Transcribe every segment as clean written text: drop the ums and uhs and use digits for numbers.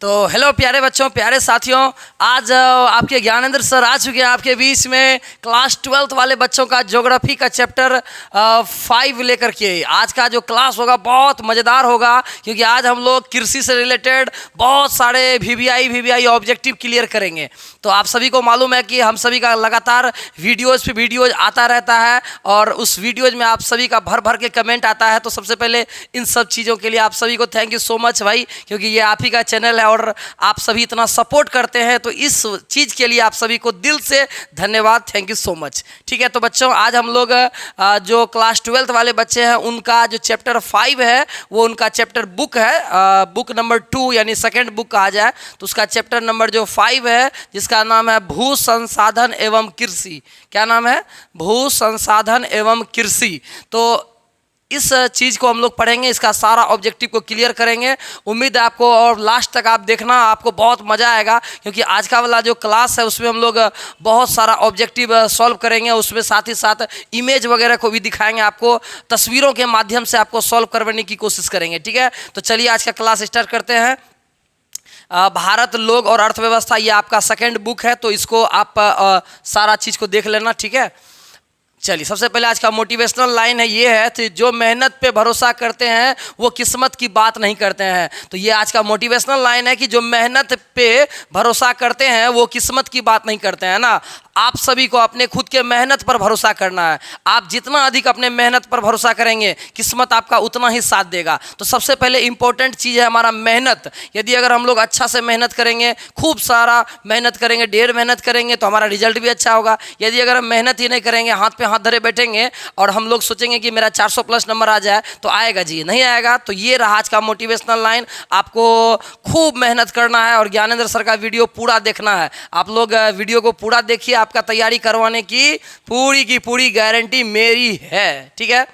तो हेलो प्यारे बच्चों, प्यारे साथियों, आज आपके ज्ञानेंद्र सर आ चुके हैं आपके बीच में क्लास 12th वाले बच्चों का ज्योग्राफी का चैप्टर 5 लेकर के। आज का जो क्लास होगा बहुत मज़ेदार होगा, क्योंकि आज हम लोग कृषि से रिलेटेड बहुत सारे वीवीआई ऑब्जेक्टिव क्लियर करेंगे। तो आप सभी को मालूम है कि हम सभी का लगातार वीडियोज़ पे वीडियोज़ आता रहता है और उस वीडियोज़ में आप सभी का भर भर के कमेंट आता है। तो सबसे पहले इन सब चीज़ों के लिए आप सभी को थैंक यू सो मच भाई, क्योंकि ये आप ही का चैनल है और आप सभी इतना सपोर्ट करते हैं। तो इस चीज़ के लिए आप सभी को दिल से धन्यवाद, थैंक यू सो मच। ठीक है, तो बच्चों आज हम लोग जो क्लास 12th वाले बच्चे हैं उनका जो चैप्टर 5 है वो उनका चैप्टर बुक है, बुक नंबर 2 यानी सेकेंड बुक कहा जाए तो उसका चैप्टर नंबर जो 5 है जिसका नाम है भू संसाधन एवं कृषि। क्या नाम है? भू संसाधन एवं कृषि। तो इस चीज़ को हम लोग पढ़ेंगे, इसका सारा ऑब्जेक्टिव को क्लियर करेंगे। उम्मीद है आपको और लास्ट तक आप देखना, आपको बहुत मज़ा आएगा, क्योंकि आज का वाला जो क्लास है उसमें हम लोग बहुत सारा ऑब्जेक्टिव सॉल्व करेंगे। उसमें साथ ही साथ इमेज वगैरह को भी दिखाएंगे, आपको तस्वीरों के माध्यम से आपको सॉल्व करवाने की कोशिश करेंगे। ठीक है, तो चलिए आज का क्लास स्टार्ट करते हैं। भारत, लोग और अर्थव्यवस्था, ये आपका सेकेंड बुक है, तो इसको आप सारा चीज़ को देख लेना। ठीक है, चलिए सबसे पहले आज का मोटिवेशनल लाइन है, ये है तो जो मेहनत पे भरोसा करते हैं वो किस्मत की बात नहीं करते हैं। तो ये आज का मोटिवेशनल लाइन है कि जो मेहनत पे भरोसा करते हैं वो किस्मत की बात नहीं करते हैं ना। आप सभी को अपने खुद के मेहनत पर भरोसा करना है। आप जितना अधिक अपने मेहनत पर भरोसा करेंगे किस्मत आपका उतना ही साथ देगा। तो सबसे पहले इंपॉर्टेंट चीज़ है हमारा मेहनत। यदि अगर हम लोग अच्छा से मेहनत करेंगे, खूब सारा मेहनत करेंगे, ढेर मेहनत करेंगे तो हमारा रिजल्ट भी अच्छा होगा। यदि अगर हम मेहनत ही नहीं करेंगे, हाथ पे हाथ धरे बैठेंगे और हम लोग सोचेंगे कि मेरा 400 प्लस नंबर आ जाए, तो आएगा जी? नहीं आएगा। तो ये रहा आज का मोटिवेशनल लाइन। आपको खूब मेहनत करना है और ज्ञानेंद्र सर का वीडियो पूरा देखना है। आप लोग वीडियो को पूरा देखिए, आपका तैयारी करवाने की पूरी गारंटी मेरी है। ठीक है,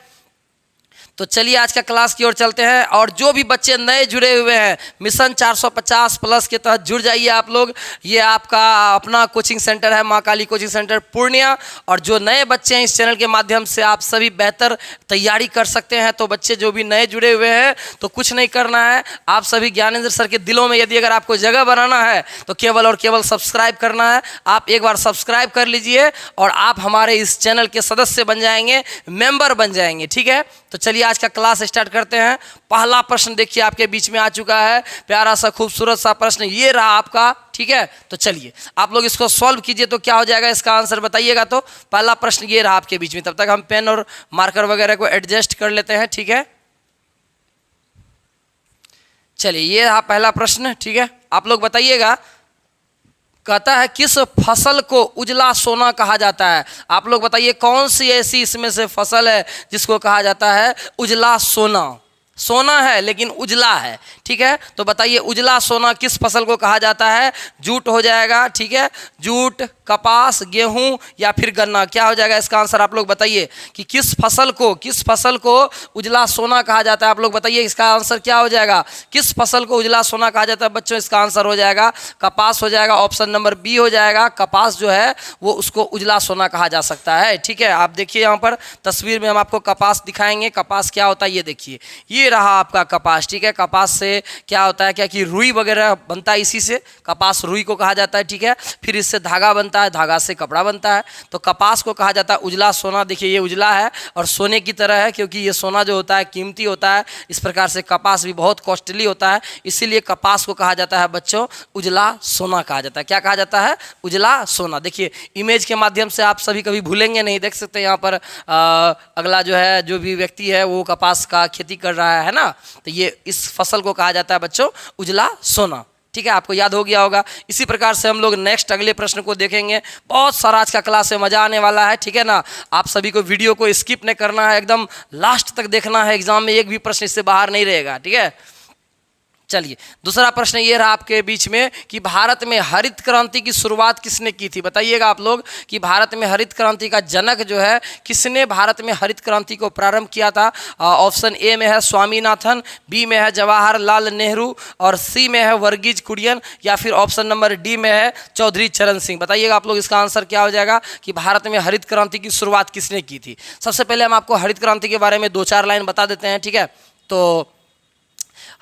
तो चलिए आज का क्लास की ओर चलते हैं। और जो भी बच्चे नए जुड़े हुए हैं मिशन 450 प्लस के तहत जुड़ जाइए आप लोग। ये आपका अपना कोचिंग सेंटर है, माँ काली कोचिंग सेंटर पूर्णिया। और जो नए बच्चे हैं इस चैनल के माध्यम से आप सभी बेहतर तैयारी कर सकते हैं। तो बच्चे जो भी नए जुड़े हुए हैं तो कुछ नहीं करना है, आप सभी ज्ञानेंद्र सर के दिलों में यदि अगर आपको जगह बनाना है तो केवल और केवल सब्सक्राइब करना है। आप एक बार सब्सक्राइब कर लीजिए और आप हमारे इस चैनल के सदस्य बन जाएंगे, मेंबर बन जाएंगे। ठीक है, तो चलिए आज का क्लास स्टार्ट करते हैं। पहला प्रश्न देखिए आपके बीच में आ चुका है, प्यारा सा खूबसूरत सा प्रश्न ये रहा आपका। ठीक है, तो चलिए आप लोग इसको सॉल्व कीजिए तो क्या हो जाएगा, इसका आंसर बताइएगा। तो पहला प्रश्न ये रहा आपके बीच में। तब तक हम पेन और मार्कर वगैरह को एडजस्ट कर लेते हैं। ठीक है, चलिए ये रहा पहला प्रश्न। ठीक है, आप लोग बताइएगा। कहता है किस फसल को उजला सोना कहा जाता है? आप लोग बताइए कौन सी ऐसी इसमें से फसल है जिसको कहा जाता है उजला सोना? सोना है लेकिन उजला है। ठीक है, तो बताइए उजला सोना किस फसल को कहा जाता है? जूट हो जाएगा। ठीक है, जूट, कपास, गेहूं या फिर गन्ना, क्या हो जाएगा इसका आंसर? आप लोग बताइए कि किस फसल को उजला सोना कहा जाता है। आप लोग बताइए इसका आंसर क्या हो जाएगा? किस फसल को उजला सोना कहा जाता है बच्चों? इसका आंसर हो जाएगा कपास हो जाएगा। ऑप्शन नंबर बी हो जाएगा। कपास जो है वो उसको उजला सोना कहा जा सकता है। ठीक है, आप देखिए यहाँ पर तस्वीर में हम आपको कपास दिखाएंगे। कपास क्या होता है ये देखिए, ये रहा आपका कपास। ठीक है, कपास से क्या होता है, क्या कि रुई वगैरह बनता है, इसी से कपास रुई को कहा जाता है। ठीक है, फिर इससे धागा बनता है, धागा से कपड़ा बनता है। तो कपास को कहा जाता है उजला सोना। देखिए ये उजला है और सोने की तरह है, क्योंकि ये सोना जो होता है कीमती होता है। इस प्रकार से कपास भी बहुत कॉस्टली होता है, इसीलिए कपास को कहा जाता है बच्चों उजला सोना कहा जाता है। क्या कहा जाता है? उजला सोना। देखिए इमेज के माध्यम से आप सभी कभी भूलेंगे नहीं, देख सकते हैं यहाँ पर अगला जो है जो भी व्यक्ति है वो कपास का खेती कर रहा है ना। तो ये इस फसल को कहा जाता है बच्चों उजला सोना। ठीक है, आपको याद हो गया होगा। इसी प्रकार से हम लोग नेक्स्ट अगले प्रश्न को देखेंगे। बहुत सारा आज का क्लास में मजा आने वाला है। ठीक है ना, आप सभी को वीडियो को स्किप नहीं करना है, एकदम लास्ट तक देखना है। एग्जाम में एक भी प्रश्न इससे बाहर नहीं रहेगा। ठीक है, चलिए दूसरा प्रश्न ये रहा आपके बीच में कि भारत में हरित क्रांति की शुरुआत किसने की थी? बताइएगा आप लोग कि भारत में हरित क्रांति का जनक जो है किसने भारत में हरित क्रांति को प्रारंभ किया था? ऑप्शन ए में है स्वामीनाथन, बी में है जवाहरलाल नेहरू और सी में है वर्गीज कुरियन या फिर ऑप्शन नंबर डी में है चौधरी चरण सिंह। बताइएगा आप लोग इसका आंसर क्या हो जाएगा कि भारत में हरित क्रांति की शुरुआत किसने की थी? सबसे पहले हम आपको हरित क्रांति के बारे में 2-4 लाइन बता देते हैं। ठीक है, तो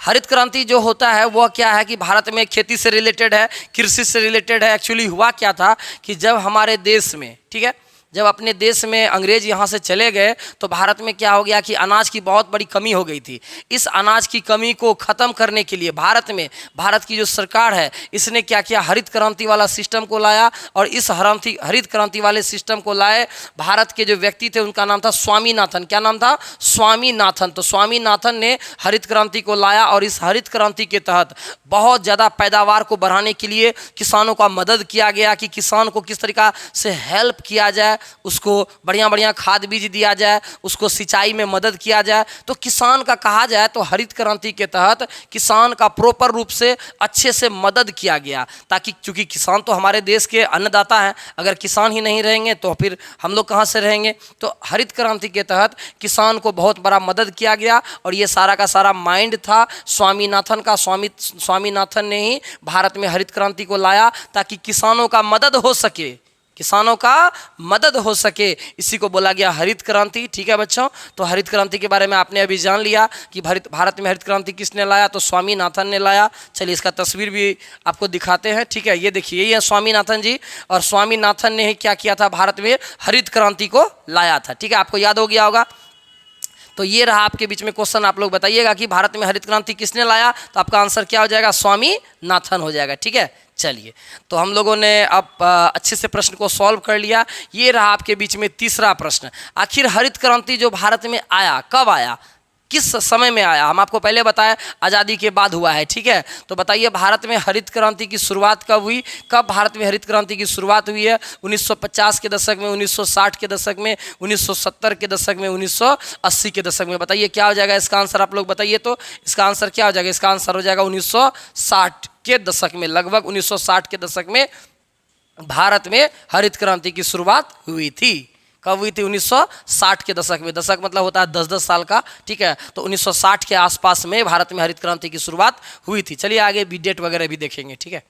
हरित क्रांति जो होता है वह क्या है कि भारत में खेती से रिलेटेड है, कृषि से रिलेटेड है। एक्चुअली हुआ क्या था कि जब हमारे देश में, ठीक है, जब अपने देश में अंग्रेज यहाँ से चले गए तो भारत में क्या हो गया कि अनाज की बहुत बड़ी कमी हो गई थी। इस अनाज की कमी को ख़त्म करने के लिए भारत की जो सरकार है इसने क्या किया, हरित क्रांति वाला सिस्टम को लाया। और इस हरित क्रांति वाले सिस्टम को लाए भारत के जो व्यक्ति थे उनका नाम था स्वामीनाथन। क्या नाम था? स्वामीनाथन। तो स्वामीनाथन ने हरित क्रांति को लाया और इस हरित क्रांति के तहत बहुत ज़्यादा पैदावार को बढ़ाने के लिए किसानों का मदद किया गया कि किसान को किस तरीका से हेल्प किया जाए, उसको बढ़िया बढ़िया खाद बीज दिया जाए, उसको सिंचाई में मदद किया जाए। तो किसान का कहा जाए तो हरित क्रांति के तहत किसान का प्रॉपर रूप से अच्छे से मदद किया गया, ताकि चूंकि किसान तो हमारे देश के अन्नदाता हैं, अगर किसान ही नहीं रहेंगे तो फिर हम लोग कहाँ से रहेंगे। तो हरित क्रांति के तहत किसान को बहुत बड़ा मदद किया गया और ये सारा का सारा माइंड था स्वामीनाथन का। स्वामीनाथन ने ही भारत में हरित क्रांति को लाया ताकि किसानों का मदद हो सके, किसानों का मदद हो सके, इसी को बोला गया हरित क्रांति। ठीक है बच्चों, तो हरित क्रांति के बारे में आपने अभी जान लिया कि भारत में हरित क्रांति किसने लाया, तो स्वामीनाथन ने लाया। चलिए इसका तस्वीर भी आपको दिखाते हैं। ठीक है, ये देखिए, ये है स्वामीनाथन जी, और स्वामीनाथन ने ही क्या किया था, भारत में हरित क्रांति को लाया था। ठीक है, आपको याद हो गया होगा। तो ये रहा आपके बीच में क्वेश्चन, आप लोग बताइएगा कि भारत में हरित क्रांति किसने लाया, तो आपका आंसर क्या हो जाएगा, स्वामीनाथन हो जाएगा। ठीक है, चलिए, तो हम लोगों ने अब अच्छे से प्रश्न को सॉल्व कर लिया। ये रहा आपके बीच में तीसरा प्रश्न, आखिर हरित क्रांति जो भारत में आया, कब आया, किस समय में आया। हम आपको पहले बताया आज़ादी के बाद हुआ है। ठीक है, तो बताइए भारत में हरित क्रांति की शुरुआत कब हुई, कब भारत में हरित क्रांति की शुरुआत हुई है। 1950 के दशक में, 1960 के दशक में, 1970 के दशक में, 1980 के दशक में। बताइए क्या हो जाएगा इसका आंसर, आप लोग बताइए। तो इसका आंसर क्या हो जाएगा, इसका आंसर हो जाएगा 1960 के दशक में। लगभग 1960 के दशक में भारत में हरित क्रांति की शुरुआत हुई थी। कब हुई थी, 1960 के दशक में। दशक मतलब होता है 10-10 साल का। ठीक है, तो 1960 के आसपास में भारत में हरित क्रांति की शुरुआत हुई थी। चलिए आगे भी डेट वगैरह भी देखेंगे। ठीक है,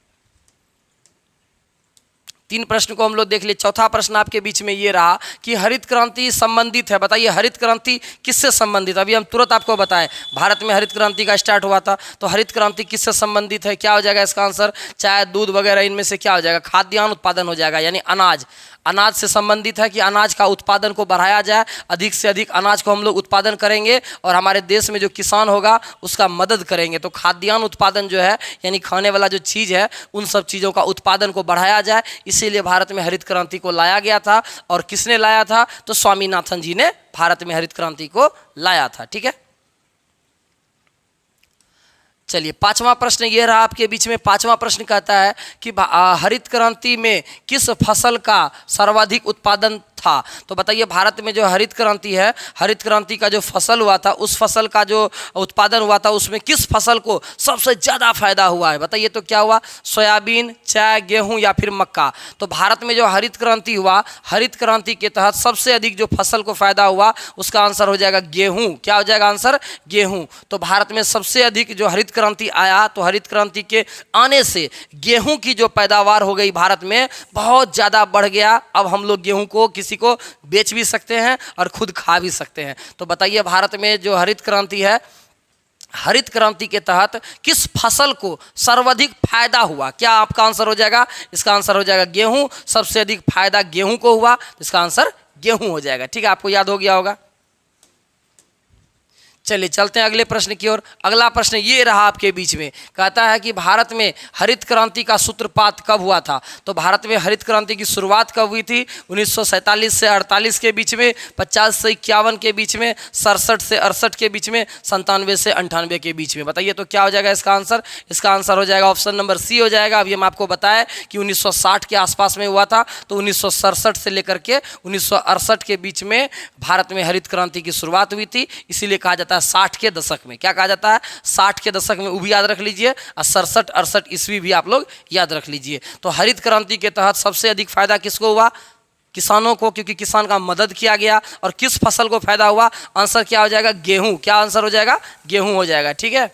3 प्रश्न को हम लोग देख लिए। चौथा प्रश्न आपके बीच में ये रहा कि हरित क्रांति संबंधित है। बताइए हरित क्रांति किससे संबंधित। अभी हम तुरंत आपको बताएं, भारत में हरित क्रांति का स्टार्ट हुआ था, तो हरित क्रांति किससे संबंधित है, क्या हो जाएगा इसका आंसर। चाय, दूध वगैरह, इनमें से क्या हो जाएगा, खाद्यान्न उत्पादन हो जाएगा, यानी अनाज से संबंधित है कि अनाज का उत्पादन को बढ़ाया जाए, अधिक से अधिक अनाज को हम लोग उत्पादन करेंगे और हमारे देश में जो किसान होगा उसका मदद करेंगे। तो खाद्यान्न उत्पादन जो है, यानी खाने वाला जो चीज़ है, उन सब चीज़ों का उत्पादन को बढ़ाया जाए, इसीलिए भारत में हरित क्रांति को लाया गया था। और किसने लाया था, तो स्वामीनाथन जी ने भारत में हरित क्रांति को लाया था। ठीक है, चलिए 5वां प्रश्न ये रहा आपके बीच में। 5वां प्रश्न कहता है कि हरित क्रांति में किस फसल का सर्वाधिक उत्पादन था। तो बताइए भारत में जो हरित क्रांति है, हरित क्रांति का जो फसल हुआ था, उस फसल का जो उत्पादन हुआ था, उसमें किस फसल को सबसे ज़्यादा फायदा हुआ है। बताइए तो क्या हुआ, सोयाबीन, चाय, गेहूं या फिर मक्का। तो भारत में जो हरित क्रांति हुआ, हरित क्रांति के तहत सबसे अधिक जो फसल को फायदा हुआ, उसका आंसर हो जाएगा गेहूं। क्या हो जाएगा आंसर, गेहूं। तो भारत में सबसे अधिक जो हरित क्रांति आया, तो हरित क्रांति के आने से गेहूं की जो पैदावार हो गई भारत में बहुत ज़्यादा बढ़ गया। अब हम लोग गेहूं को किसी को बेच भी सकते हैं और खुद खा भी सकते हैं। तो बताइए भारत में जो हरित क्रांति है, हरित क्रांति के तहत किस फसल को सर्वाधिक फायदा हुआ। क्या आपका आंसर हो जाएगा, इसका आंसर हो जाएगा गेहूं। सबसे अधिक फायदा गेहूं को हुआ, इसका आंसर गेहूं हो जाएगा। ठीक है, आपको याद हो गया होगा। चलिए चलते हैं अगले प्रश्न की ओर। अगला प्रश्न ये रहा आपके बीच में, कहता है कि भारत में हरित क्रांति का सूत्रपात कब हुआ था। तो भारत में हरित क्रांति की शुरुआत कब हुई थी, 1947 से 48 के बीच में, 50 से 51 के बीच में, 67 से 68 के बीच में, 97 से 98 के बीच में। बताइए तो क्या हो जाएगा इसका आंसर। इसका आंसर हो जाएगा ऑप्शन नंबर सी हो जाएगा। अभी हम आपको बताएं कि 1960 के आसपास में हुआ था, तो 1967 से लेकर के 1968 के बीच में भारत में हरित क्रांति की शुरुआत हुई थी। इसीलिए कहा जाता है 60 के दशक में। क्या कहा जाता है, 60 के दशक में, वो भी याद रख लीजिए, और 67-68 ईस्वी भी आप लोग याद रख लीजिए। तो हरित क्रांति के तहत सबसे अधिक फायदा किसको हुआ, किसानों को, क्योंकि किसान का मदद किया गया। और किस फसल को फायदा हुआ, आंसर क्या हो जाएगा, गेहूं। क्या आंसर हो जाएगा, गेहूं हो जाएगा। ठीक है,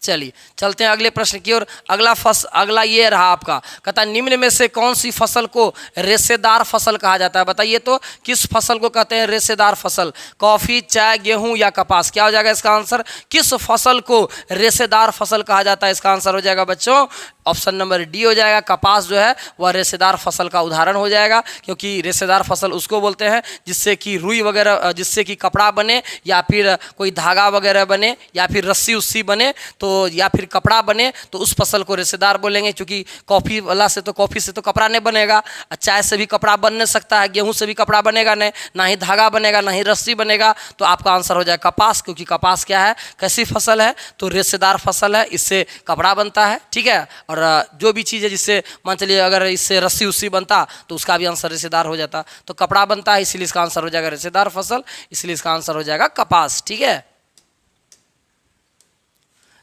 चलिए चलते हैं अगले प्रश्न की ओर। अगला ये रहा आपका, कहता है निम्न में से कौन सी फसल को रेशेदार फसल कहा जाता है? बताइए तो किस फसल को कहते हैं रेशेदार फसल? कॉफी, चाय, गेहूं या कपास? क्या हो जाएगा इसका आंसर? किस फसल को रेशेदार फसल कहा जाता है? इसका आंसर हो जाएगा बच्चों ऑप्शन नंबर डी हो जाएगा। कपास जो है वह रेशेदार फसल का उदाहरण हो जाएगा, क्योंकि रेशेदार फसल उसको बोलते हैं जिससे कि रुई वगैरह, जिससे कि कपड़ा बने या फिर कोई धागा वगैरह बने या फिर रस्सी उस्सी बने तो, या फिर कपड़ा बने, तो उस फसल को रेशेदार बोलेंगे। क्योंकि कॉफ़ी वाला से तो, कॉफ़ी से तो कपड़ा नहीं बनेगा, चाय से भी कपड़ा बन नहीं सकता है, गेहूँ से भी कपड़ा बनेगा नहीं, ना ही धागा बनेगा, ना ही रस्सी बनेगा। तो आपका आंसर हो जाएगा कपास, क्योंकि कपास क्या है, कैसी फसल है? तो रेशेदार फसल है, इससे कपड़ा बनता है, ठीक है। और जो भी चीज़ है जिससे मान चलिए अगर इससे रस्सी उस्सी बनता तो उसका भी आंसर रेशेदार हो जाता। तो कपड़ा बनता है, इसीलिए इसका आंसर हो जाएगा रेशेदार फसल, इसलिए इसका आंसर हो जाएगा कपास, ठीक है।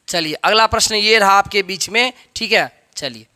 चलिए अगला प्रश्न ये रहा आपके बीच में, ठीक है। चलिए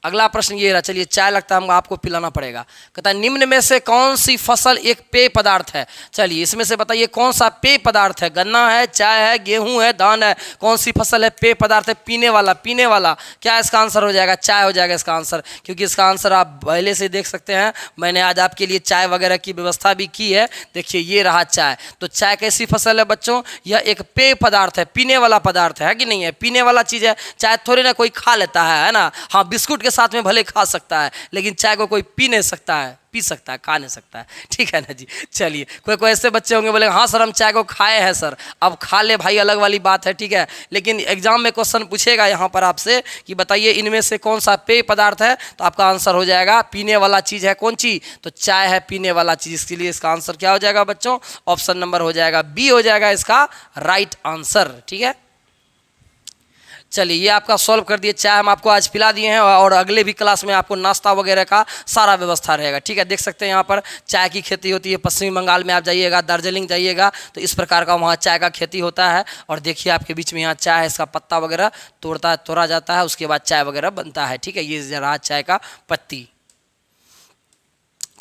अगला प्रश्न ये रहा, चलिए चाय लगता है आपको पिलाना पड़ेगा। कहता है निम्न में से कौन सी फसल एक पेय पदार्थ है? चलिए इसमें से बताइए कौन सा पेय पदार्थ है? गन्ना है, चाय है, गेहूं है, धान है? कौन सी फसल है पेय पदार्थ है? पीने वाला, पीने वाला। क्या इसका आंसर हो जाएगा? चाय हो जाएगा इसका आंसर, क्योंकि इसका आंसर आप पहले से देख सकते हैं, मैंने आज आपके लिए चाय वगैरह की व्यवस्था भी की है। देखिए ये रहा चाय। तो चाय कैसी फसल है बच्चों? यह एक पेय पदार्थ है, पीने वाला पदार्थ है कि नहीं है? पीने वाला चीज़ है। चाय थोड़ी ना कोई खा लेता है ना? हाँ, बिस्कुट के साथ में भले खा सकता है, लेकिन चाय को कोई पी नहीं सकता है, पी सकता है, खा नहीं सकता है, ठीक है ना जी। चलिए कोई ऐसे बच्चे होंगे बोले हाँ सर हम चाय को खाए हैं सर। अब खा ले भाई अलग वाली बात है, ठीक है। लेकिन एग्जाम में क्वेश्चन पूछेगा यहाँ पर आपसे कि बताइए इनमें से कौन सा पेय पदार्थ है, तो आपका आंसर हो जाएगा पीने वाला चीज़ है। कौन चीज़? तो चाय है पीने वाला चीज़, इसके लिए इसका आंसर क्या हो जाएगा बच्चों? ऑप्शन नंबर हो जाएगा बी हो जाएगा इसका राइट आंसर, ठीक है। चलिए ये आपका सॉल्व कर दिए। चाय हम आपको आज पिला दिए हैं और अगले भी क्लास में आपको नाश्ता वगैरह का सारा व्यवस्था रहेगा, ठीक है। देख सकते हैं यहाँ पर चाय की खेती होती है। पश्चिमी बंगाल में आप जाइएगा, दार्जिलिंग जाइएगा तो इस प्रकार का वहाँ चाय का खेती होता है। और देखिए आपके बीच में यहाँ चाय है, इसका पत्ता वगैरह तोड़ा जाता है, उसके बाद चाय वगैरह बनता है, ठीक है। ये रहा चाय का पत्ती।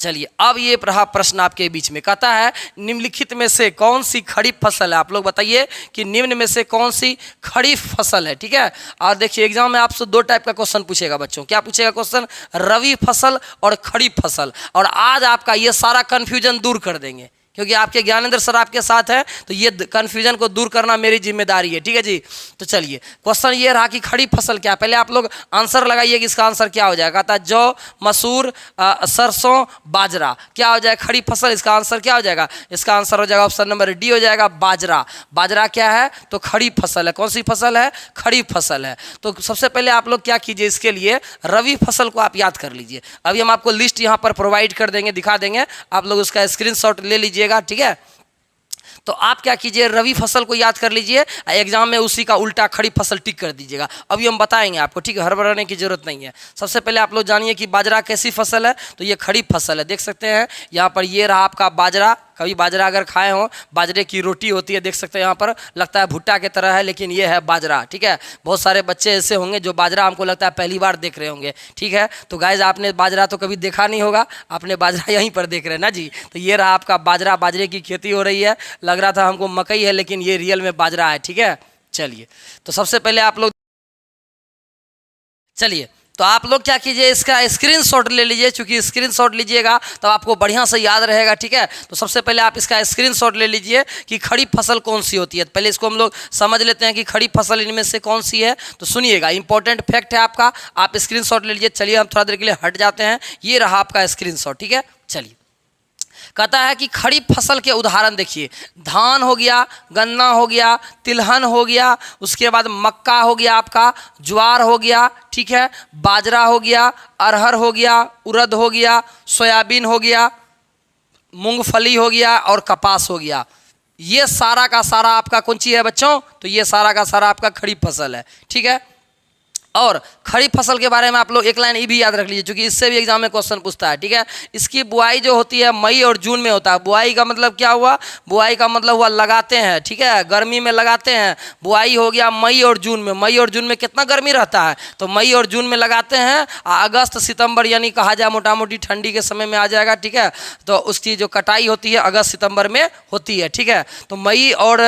चलिए अब ये रहा प्रश्न आपके बीच में, कहता है निम्नलिखित में से कौन सी खरीफ फसल है? आप लोग बताइए कि निम्न में से कौन सी खरीफ फसल है, ठीक है। और देखिए एग्जाम में आपसे दो टाइप का क्वेश्चन पूछेगा बच्चों। क्या पूछेगा क्वेश्चन? रवि फसल और खरीफ फसल। और आज आपका ये सारा कन्फ्यूजन दूर कर देंगे, क्योंकि आपके ज्ञानेंद्र सर आपके साथ हैं, तो ये कन्फ्यूजन को दूर करना मेरी जिम्मेदारी है, ठीक है जी। तो चलिए क्वेश्चन ये रहा कि खड़ी फसल क्या? पहले आप लोग आंसर लगाइए कि इसका आंसर क्या हो जाएगा। कहता है जौ, मसूर, सरसों, बाजरा। क्या हो जाएगा खड़ी फसल? इसका आंसर क्या हो जाएगा? इसका आंसर हो जाएगा ऑप्शन नंबर डी हो जाएगा बाजरा। बाजरा क्या है? तो खड़ी फसल है। कौन सी फसल है? खड़ी फसल है। तो सबसे पहले आप लोग क्या कीजिए, इसके लिए रवि फसल को आप याद कर लीजिए। अभी हम आपको लिस्ट यहाँ पर प्रोवाइड कर देंगे, दिखा देंगे, आप लोग उसका स्क्रीनशॉट ले लीजिए, ठीक है। तो आप क्या कीजिए, रवि फसल को याद कर लीजिए, एग्जाम में उसी का उल्टा खड़ी फसल टिक कर दीजिएगा। अभी हम बताएंगे आपको, ठीक है, हड़बड़ाने की जरूरत नहीं है। सबसे पहले आप लोग जानिए कि बाजरा कैसी फसल है। तो ये खड़ी फसल है, देख सकते हैं यहाँ पर ये रहा आपका बाजरा। कभी बाजरा अगर खाए हो, बाजरे की रोटी होती है, देख सकते हैं यहाँ पर लगता है भुट्टा की तरह है, लेकिन ये है बाजरा, ठीक है। बहुत सारे बच्चे ऐसे होंगे जो बाजरा हमको लगता है पहली बार देख रहे होंगे, ठीक है। तो गाइज आपने बाजरा तो कभी देखा नहीं होगा, आपने बाजरा यहीं पर देख रहे हैं ना जी। तो ये रहा आपका बाजरा, बाजरे की खेती हो रही है। लग रहा था हमको मकई है, लेकिन ये रियल में बाजरा है, ठीक है। चलिए तो सबसे पहले आप लोग, चलिए तो आप लोग क्या कीजिए, इसका स्क्रीनशॉट ले लीजिए। चूंकि स्क्रीनशॉट लीजिएगा तब आपको बढ़िया से याद रहेगा, ठीक है। तो सबसे पहले आप इसका स्क्रीनशॉट ले लीजिए कि खड़ी फसल कौन सी होती है। पहले इसको हम लोग समझ लेते हैं कि खड़ी फसल इनमें से कौन सी है। तो सुनिएगा, इंपॉर्टेंट फैक्ट है आपका, आप स्क्रीनशॉट ले लीजिए। चलिए हम थोड़ा देर के लिए हट जाते हैं। ये रहा आपका स्क्रीनशॉट, ठीक है। चलिए कहता है कि खरीफ फसल के उदाहरण देखिए, धान हो गया, गन्ना हो गया, तिलहन हो गया, उसके बाद मक्का हो गया, आपका ज्वार हो गया, ठीक है, बाजरा हो गया, अरहर हो गया, उड़द हो गया, सोयाबीन हो गया, मूंगफली हो गया और कपास हो गया। ये सारा का सारा आपका कौन सी है बच्चों? तो ये सारा का सारा आपका खरीफ फसल है, ठीक है। और खड़ी फसल के बारे में आप लोग एक लाइन ये भी याद रख लीजिए, क्योंकि इससे भी एग्जाम में क्वेश्चन पूछता है, ठीक है। इसकी बुआई जो होती है मई और जून में होता है। बुआई का मतलब क्या हुआ? बुआई का मतलब हुआ लगाते हैं, ठीक है, गर्मी में लगाते हैं। बुआई हो गया मई और जून में। मई और जून में कितना गर्मी रहता है, तो मई और जून में लगाते हैं। अगस्त सितंबर यानी कहा जाए मोटा मोटी ठंडी के समय में आ जाएगा, ठीक है। तो उसकी जो कटाई होती है अगस्त सितंबर में होती है, ठीक है। तो मई और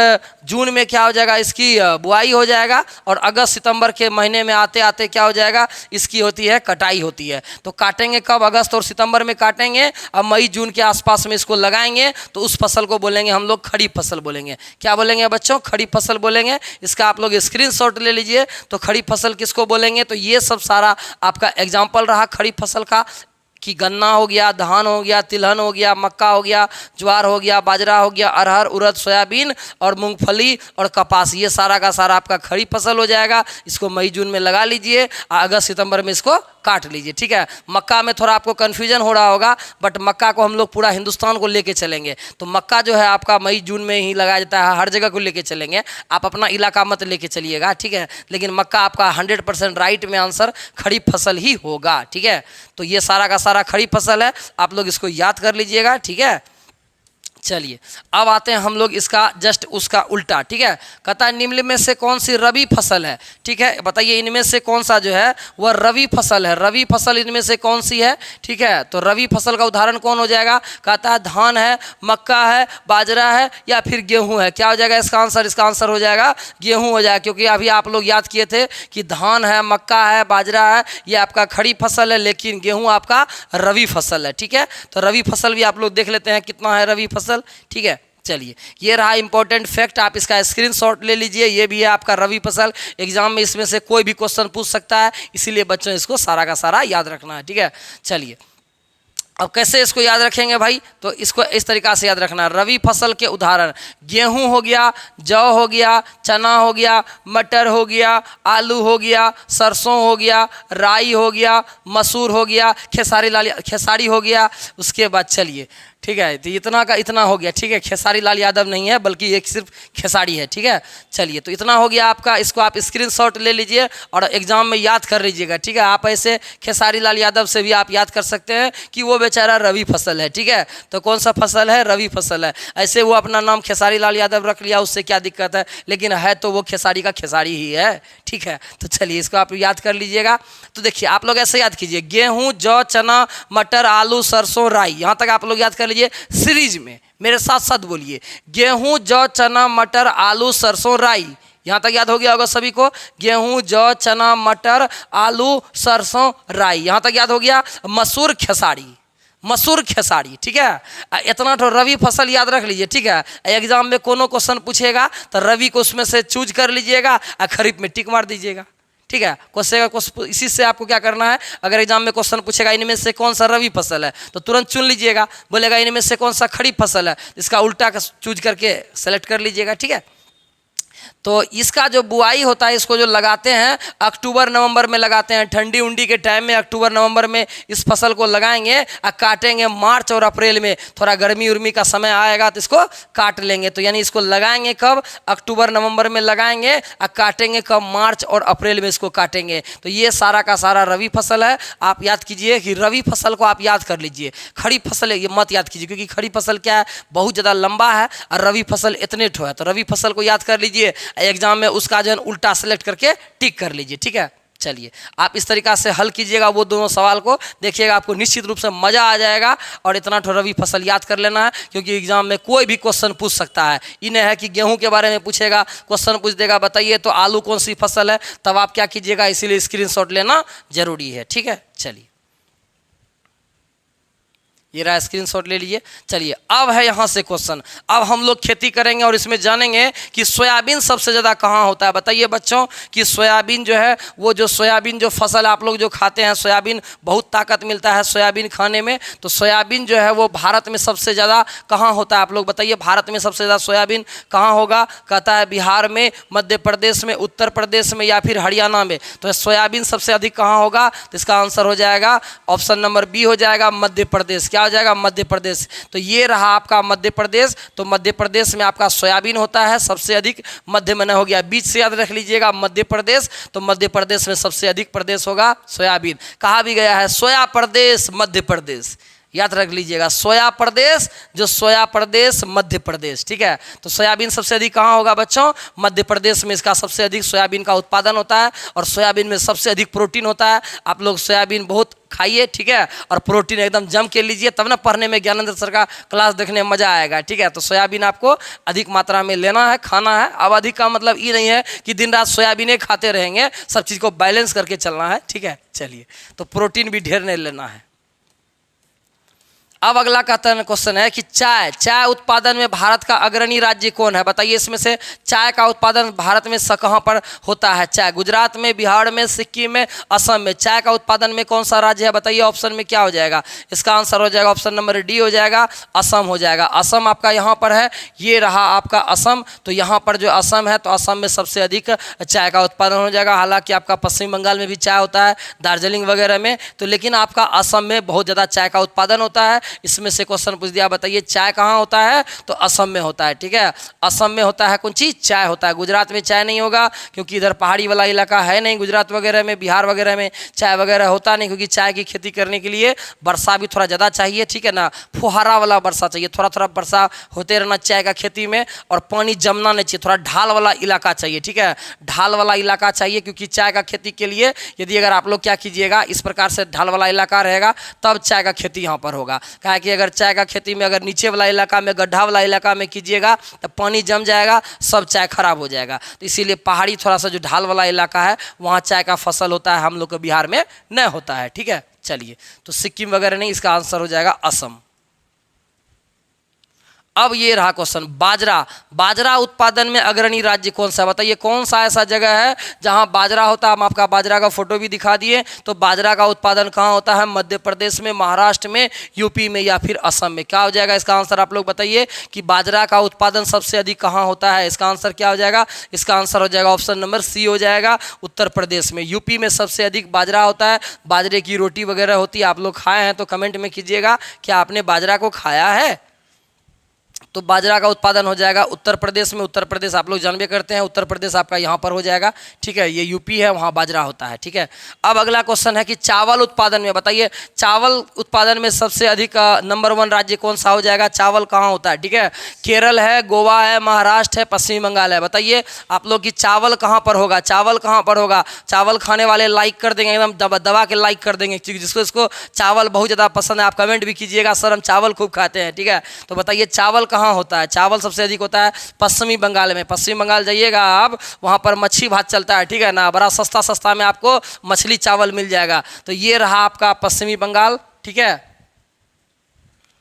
जून में क्या हो जाएगा, इसकी बुआई हो जाएगा, और अगस्त सितंबर के महीने में आते आते क्या हो जाएगा, इसकी होती है कटाई होती है। तो काटेंगे कब? अगस्त और सितंबर में काटेंगे, अब मई जून के आसपास में इसको लगाएंगे, तो उस फसल को बोलेंगे हम लोग खड़ी फसल बोलेंगे। क्या बोलेंगे बच्चों? खड़ी फसल बोलेंगे। इसका आप लोग स्क्रीनशॉट ले लीजिए। तो खड़ी फसल किसको बोलेंगे? तो ये सब सारा आपका एग्जाम्पल रहा खड़ी फसल का, कि गन्ना हो गया, धान हो गया, तिलहन हो गया, मक्का हो गया, ज्वार हो गया, बाजरा हो गया, अरहर, उड़द, सोयाबीन और मूंगफली और कपास, ये सारा का सारा आपका खड़ी फसल हो जाएगा। इसको मई जून में लगा लीजिए, अगस्त सितंबर में इसको काट लीजिए, ठीक है। मक्का में थोड़ा आपको कन्फ्यूजन हो रहा होगा, बट मक्का को हम लोग पूरा हिंदुस्तान को लेके चलेंगे। तो मक्का जो है आपका मई जून में ही लगाया जाता है, हर जगह को लेके चलेंगे। आप अपना इलाका मत लेके चलिएगा, ठीक है। लेकिन मक्का आपका 100% राइट में आंसर खड़ी फसल ही होगा, ठीक है। तो ये सारा का सारा खड़ी फसल है, आप लोग इसको याद कर लीजिएगा, ठीक है। चलिए अब आते हैं हम लोग इसका जस्ट उसका उल्टा, ठीक है। कहता है निम्न में से कौन सी रबी फसल है, ठीक है। बताइए इनमें से कौन सा जो है वह रबी फसल है। रबी फसल इनमें से कौन सी है, ठीक है। तो रबी फसल का उदाहरण कौन हो जाएगा? कहता है धान है, मक्का है, बाजरा है या फिर गेहूं है। क्या हो जाएगा इसका आंसर? इसका आंसर हो जाएगा गेहूं हो जाएगा, क्योंकि अभी आप लोग याद किए थे कि धान है, मक्का है, बाजरा है, ये आपका खड़ी फसल है, लेकिन गेहूँ आपका रबी फसल है, ठीक है। तो रबी फसल भी आप लोग देख लेते हैं कितना है रबी फसल, ठीक है। चलिए ये रहा इंपॉर्टेंट फैक्ट, आप इसका स्क्रीनशॉट ले लीजिए। ये भी है आपका रबी फसल, एग्जाम में इसमें से कोई भी क्वेश्चन पूछ सकता है, इसीलिए बच्चों इसको सारा का सारा याद रखना है, ठीक है। चलिए अब कैसे इसको याद रखेंगे भाई? तो इसको इस तरीक़ा से याद रखना, रबी फसल के उदाहरण गेहूं हो गया, जौ हो गया, चना हो गया, मटर हो गया, आलू हो गया, सरसों हो गया, राई हो गया, मसूर हो गया, खेसारी हो गया। उसके बाद चलिए ठीक है, तो इतना का इतना हो गया, ठीक है। खेसारी लाल यादव नहीं है, बल्कि एक सिर्फ खेसारी है, ठीक है। चलिए तो इतना हो गया आपका, इसको आप स्क्रीनशॉट ले लीजिए और एग्जाम में याद कर लीजिएगा, ठीक है। आप ऐसे खेसारी लाल यादव से भी आप याद कर सकते हैं कि वो बेचारा रबी फसल है, ठीक है। तो कौन सा फसल है? रबी फसल है। ऐसे वो अपना नाम खेसारी लाल यादव रख लिया, उससे क्या दिक्कत है, लेकिन है तो वो खेसारी का खेसारी ही है, ठीक है। तो चलिए इसको आप याद कर लीजिएगा। तो देखिए आप लोग ऐसे याद कीजिए, गेहूँ, जौ, चना, मटर, आलू, सरसों, राई, यहाँ तक आप लोग याद कर लीजिए। सीरीज में मेरे साथ साथ बोलिए, गेहूं, जौ, चना, मटर, आलू, सरसों, राई। यहां तक याद हो गया होगा सभी को, गेहूं, जौ, चना, मटर, आलू, सरसों, राई, यहां तक याद हो गया। मसूर, खेसारी, मसूर, खेसारी, ठीक है। इतना तो रबी फसल याद रख लीजिए, ठीक है। एग्जाम में कोनो क्वेश्चन पूछेगा तो रबी को उसमें से चूज कर लीजिएगा और खरीफ में टिक मार दीजिएगा, ठीक है। क्वेश्चन इसी से आपको क्या करना है, अगर एग्जाम में क्वेश्चन पूछेगा इनमें से कौन सा रबी फसल है तो तुरंत चुन लीजिएगा। बोलेगा इनमें से कौन सा खरीफ फसल है, इसका उल्टा का चूज करके सेलेक्ट कर लीजिएगा, ठीक है। तो इसका जो बुआई होता है, इसको जो लगाते हैं अक्टूबर नवंबर में लगाते हैं, ठंडी उंडी के टाइम में अक्टूबर नवंबर में इस फसल को लगाएंगे और काटेंगे मार्च और अप्रैल में। थोड़ा गर्मी उर्मी का समय आएगा तो इसको काट लेंगे। तो यानी इसको लगाएंगे कब? अक्टूबर नवंबर में लगाएंगे और काटेंगे कब? मार्च और अप्रैल में इसको काटेंगे। तो ये सारा का सारा रबी फसल है। आप याद कीजिए कि रबी फसल को आप याद कर लीजिए, खड़ी फसल ये मत याद कीजिए, क्योंकि खड़ी फसल क्या है, बहुत ज़्यादा लंबा है और रबी फसल इतने ठो है। तो रबी फसल को याद कर लीजिए, एग्जाम में उसका जो है उल्टा सेलेक्ट करके टिक कर लीजिए, ठीक है। चलिए आप इस तरीक़ा से हल कीजिएगा वो दोनों सवाल को, देखिएगा आपको निश्चित रूप से मज़ा आ जाएगा। और इतना ठो रबी फसल याद कर लेना है, क्योंकि एग्जाम में कोई भी क्वेश्चन पूछ सकता है। इन्हें है कि गेहूं के बारे में पूछेगा, क्वेश्चन पूछ देगा बताइए तो आलू कौन सी फसल है, तब आप क्या कीजिएगा, इसीलिए स्क्रीनशॉट लेना जरूरी है, ठीक है। चलिए ये रहा, स्क्रीनशॉट ले लीजिए। चलिए अब है यहाँ से क्वेश्चन, अब हम लोग खेती करेंगे और इसमें जानेंगे कि सोयाबीन सबसे ज़्यादा कहाँ होता है। बताइए बच्चों कि सोयाबीन जो है, वो जो सोयाबीन जो फसल आप लोग जो खाते हैं, सोयाबीन बहुत ताकत मिलता है सोयाबीन खाने में। तो सोयाबीन जो है वो भारत में सबसे ज़्यादा कहाँ होता है, आप लोग बताइए। भारत में सबसे ज़्यादा सोयाबीन कहाँ होगा? कहता है बिहार में, मध्य प्रदेश में, उत्तर प्रदेश में या फिर हरियाणा में। तो सोयाबीन सबसे अधिक कहाँ होगा? तो इसका आंसर हो जाएगा ऑप्शन नंबर बी हो जाएगा, मध्य प्रदेश। क्या हो जाएगा मध्य प्रदेश। तो ये रहा आपका मध्य प्रदेश। तो मध्य प्रदेश में आपका सोयाबीन होता है सबसे अधिक, मध्य में हो गया, बीच से याद रख लीजिएगा मध्य प्रदेश। तो मध्य प्रदेश में सबसे अधिक प्रदेश होगा सोयाबीन। कहा भी गया है सोया प्रदेश मध्य प्रदेश, याद रख लीजिएगा सोया प्रदेश, जो सोया प्रदेश मध्य प्रदेश, ठीक है। तो सोयाबीन सबसे अधिक कहाँ होगा बच्चों? मध्य प्रदेश में इसका सबसे अधिक सोयाबीन का उत्पादन होता है और सोयाबीन में सबसे अधिक प्रोटीन होता है। आप लोग सोयाबीन बहुत खाइए, ठीक है, और प्रोटीन एकदम जम के लीजिए, तब ना पढ़ने में ज्ञानेंद्र सर का क्लास देखने में मजा आएगा, ठीक है। तो सोयाबीन आपको अधिक मात्रा में लेना है, खाना है। अब अधिक का मतलब ये नहीं है कि दिन रात सोयाबीन खाते रहेंगे, सब चीज़ को बैलेंस करके चलना है, ठीक है। चलिए, तो प्रोटीन भी ढेर नहीं लेना है। अब अगला का क्वेश्चन है कि चाय उत्पादन में भारत का अग्रणी राज्य कौन है? बताइए, इसमें से चाय का उत्पादन भारत में कहाँ पर होता है? चाय गुजरात में, बिहार में, सिक्किम में, असम में। चाय का उत्पादन में कौन सा राज्य है? बताइए, ऑप्शन में क्या हो जाएगा? इसका आंसर हो जाएगा ऑप्शन नंबर डी हो जाएगा, असम हो जाएगा। असम आपका यहाँ पर है, ये रहा आपका असम। तो यहाँ पर जो असम है, तो असम में सबसे अधिक चाय का उत्पादन हो जाएगा। हालांकि आपका पश्चिम बंगाल में भी चाय होता है, दार्जिलिंग वगैरह में, तो लेकिन आपका असम में बहुत ज़्यादा चाय का उत्पादन होता है। इसमें से क्वेश्चन पूछ दिया, बताइए चाय कहाँ होता है? तो असम में होता है, ठीक है। असम में होता है कौन चीज़? चाय होता है। गुजरात में चाय नहीं होगा, क्योंकि इधर पहाड़ी वाला इलाका है नहीं। गुजरात वगैरह में, बिहार वगैरह में चाय वगैरह होता नहीं, क्योंकि चाय की खेती करने के लिए वर्षा भी थोड़ा ज़्यादा चाहिए, ठीक है ना। फुहारा वाला वर्षा चाहिए, थोड़ा थोड़ा वर्षा होते रहना चाय का खेती में, और पानी जमना नहीं चाहिए, थोड़ा ढाल वाला इलाका चाहिए, ठीक है। ढाल वाला इलाका चाहिए, क्योंकि चाय का खेती के लिए यदि अगर आप लोग क्या कीजिएगा, इस प्रकार से ढाल वाला इलाका रहेगा, तब चाय का खेती यहाँ पर होगा। क्या कि अगर चाय का खेती में अगर नीचे वाला इलाका में, गड्ढा वाला इलाका में कीजिएगा, तो पानी जम जाएगा, सब चाय खराब हो जाएगा। तो इसीलिए पहाड़ी थोड़ा सा जो ढाल वाला इलाका है, वहाँ चाय का फसल होता है, हम लोग को बिहार में नहीं होता है, ठीक है। चलिए, तो सिक्किम वगैरह नहीं, इसका आंसर हो जाएगा असम। अब ये रहा क्वेश्चन, बाजरा उत्पादन में अग्रणी राज्य कौन सा? बताइए, कौन सा ऐसा जगह है जहां बाजरा होता है? हम आपका बाजरा का फोटो भी दिखा दिए। तो बाजरा का उत्पादन कहां होता है? मध्य प्रदेश में, महाराष्ट्र में, यूपी में, या फिर असम में। क्या हो जाएगा इसका आंसर? आप लोग बताइए कि बाजरा का उत्पादन सबसे अधिक कहाँ होता है? इसका आंसर क्या हो जाएगा? इसका आंसर हो जाएगा ऑप्शन नंबर सी हो जाएगा, उत्तर प्रदेश में। यूपी में सबसे अधिक बाजरा होता है, बाजरे की रोटी वगैरह होती है। आप लोग खाए हैं तो कमेंट में कीजिएगा, क्या आपने बाजरा को खाया है? तो बाजरा का उत्पादन हो जाएगा उत्तर प्रदेश में। उत्तर प्रदेश आप लोग जानबे करते हैं, उत्तर प्रदेश आपका यहाँ पर हो जाएगा, ठीक है। ये यूपी है, वहाँ बाजरा होता है, ठीक है। अब अगला क्वेश्चन है कि चावल उत्पादन में, बताइए चावल उत्पादन में सबसे अधिक नंबर 1 राज्य कौन सा हो जाएगा? चावल कहाँ होता है? ठीक है, केरल है, गोवा है, महाराष्ट्र है, पश्चिम बंगाल है। बताइए आप लोग कि चावल कहाँ पर होगा? चावल कहाँ पर होगा? चावल खाने वाले लाइक कर देंगे, एकदम दबा के लाइक कर देंगे, जिसको इसको चावल बहुत ज़्यादा पसंद है। आप कमेंट भी कीजिएगा, सर हम चावल खूब खाते हैं, ठीक है। तो बताइए चावल कहाँ होता है? चावल सबसे अधिक होता है पश्चिमी बंगाल में। पश्चिम बंगाल जाइएगा आप, वहाँ पर मच्छी भात चलता है, ठीक है ना। बड़ा सस्ता सस्ता में आपको मछली चावल मिल जाएगा। तो ये रहा आपका पश्चिमी बंगाल, ठीक है,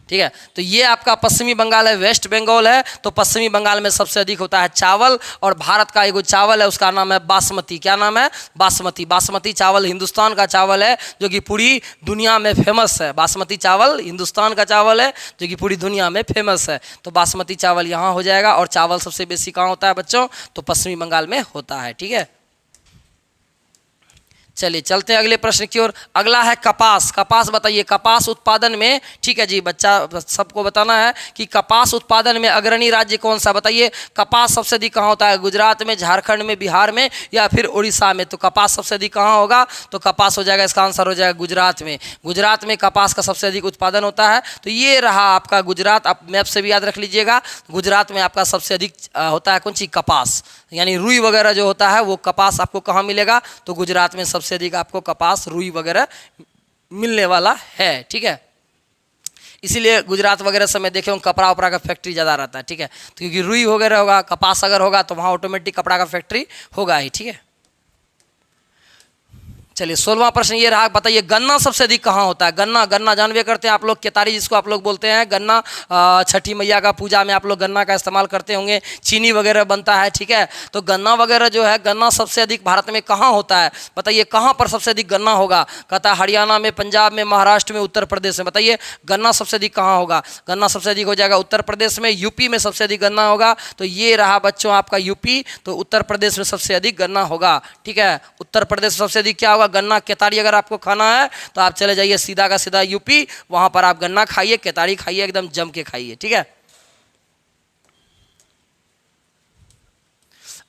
ठीक है। तो ये आपका पश्चिमी बंगाल है, वेस्ट बंगाल है। तो पश्चिमी बंगाल में सबसे अधिक होता है चावल। और भारत का एक चावल है, उसका नाम है बासमती। क्या नाम है? बासमती। बासमती चावल हिंदुस्तान का चावल है, जो कि पूरी दुनिया में फेमस है। बासमती चावल हिंदुस्तान का चावल है, जो कि पूरी दुनिया में फेमस है। तो बासमती चावल यहाँ हो जाएगा। और चावल सबसे बेसी कहाँ होता है बच्चों? तो पश्चिमी बंगाल में होता है, ठीक है। चलिए चलते हैं अगले प्रश्न की ओर। अगला है कपास। कपास बताइए, कपास उत्पादन में, ठीक है जी, बच्चा सबको बताना है कि कपास उत्पादन में अग्रणी राज्य कौन सा? बताइए कपास सबसे अधिक कहाँ होता है? गुजरात में, झारखंड में, बिहार में, या फिर उड़ीसा में। तो कपास सबसे अधिक कहाँ होगा? तो कपास हो जाएगा, इसका आंसर हो जाएगा गुजरात में। गुजरात में कपास का सबसे अधिक उत्पादन होता है। तो ये रहा आपका गुजरात। आप मैप से भी याद रख लीजिएगा, गुजरात में आपका सबसे अधिक होता है कौन सी? कपास, यानी रुई वगैरह जो होता है वो कपास आपको कहाँ मिलेगा? तो गुजरात में सबसे अधिक आपको कपास, रुई वगैरह मिलने वाला है, ठीक है। इसीलिए गुजरात वगैरह समय देखे होंगे कपड़ा वपड़ा का फैक्ट्री ज़्यादा रहता है, ठीक है। तो क्योंकि रुई वगैरह होगा, कपास अगर होगा तो वहाँ ऑटोमेटिक कपड़ा का फैक्ट्री होगा ही, ठीक है। चलिए 16वां प्रश्न ये रहा, बताइए गन्ना सबसे अधिक कहाँ होता है? गन्ना, गन्ना जानबे करते हैं आप लोग, केतारी जिसको आप लोग बोलते हैं। गन्ना छठी मैया का पूजा में आप लोग गन्ना का इस्तेमाल करते होंगे, चीनी वगैरह बनता है, ठीक है। तो गन्ना वगैरह जो है, गन्ना सबसे अधिक भारत में कहाँ होता है? बताइए कहाँ पर सबसे अधिक गन्ना होगा? कहता है हरियाणा में, पंजाब में, महाराष्ट्र में, उत्तर प्रदेश में। बताइए गन्ना सबसे अधिक कहाँ होगा? गन्ना सबसे अधिक हो जाएगा उत्तर प्रदेश में। यूपी में सबसे अधिक गन्ना होगा। तो ये रहा बच्चों आपका यूपी। तो उत्तर प्रदेश में सबसे अधिक गन्ना होगा, ठीक है। उत्तर प्रदेश में सबसे अधिक क्या होगा? होगा गन्ना केतारी। अगर आपको खाना है तो आप चले जाइए सीधा का सीधा यूपी, वहाँ पर आप गन्ना खाइए, केतारी खाइए, एकदम जम के खाइए, ठीक है।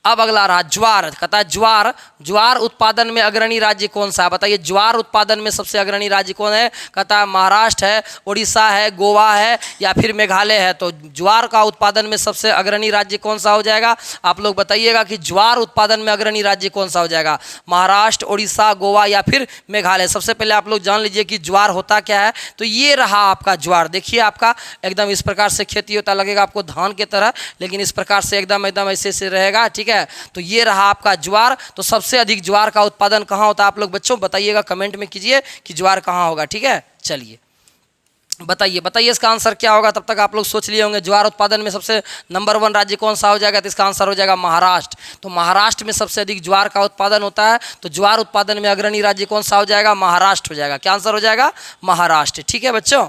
अब अगला रहा ज्वार। कहता है ज्वार, ज्वार उत्पादन में अग्रणी राज्य कौन सा है? बताइए ज्वार उत्पादन में सबसे अग्रणी राज्य कौन है? कहता है महाराष्ट्र है, उड़ीसा है, गोवा है या फिर मेघालय है। तो ज्वार का उत्पादन में सबसे अग्रणी राज्य कौन सा हो जाएगा? आप लोग बताइएगा कि ज्वार उत्पादन में अग्रणी राज्य कौन सा हो जाएगा? महाराष्ट्र, उड़ीसा, गोवा या फिर मेघालय। सबसे पहले आप लोग जान लीजिए कि ज्वार होता क्या है। तो ये रहा आपका ज्वार। देखिए आपका एकदम इस प्रकार से खेती होता, लगेगा आपको धान की तरह, लेकिन इस प्रकार से एकदम एकदम ऐसे से रहेगा, ठीक है। तो ये रहा आपका ज्वार। तो सबसे अधिक ज्वार का उत्पादन कहाँ होता है? आप लोग बच्चों बताइएगा, कमेंट में कीजिए कि ज्वार कहाँ होगा, ठीक है। चलिए बताइए बताइए इसका आंसर क्या होगा। तब तक आप लोग सोच लिए होंगे ज्वार उत्पादन में सबसे नंबर 1 राज्य कौन सा हो जाएगा? तो इसका आंसर हो जाएगा महाराष्ट्र। तो महाराष्ट्र में सबसे अधिक ज्वार का उत्पादन होता है। तो ज्वार उत्पादन में अग्रणी राज्य कौन सा हो जाएगा? महाराष्ट्र हो जाएगा। क्या आंसर हो जाएगा? महाराष्ट्र, ठीक है बच्चों।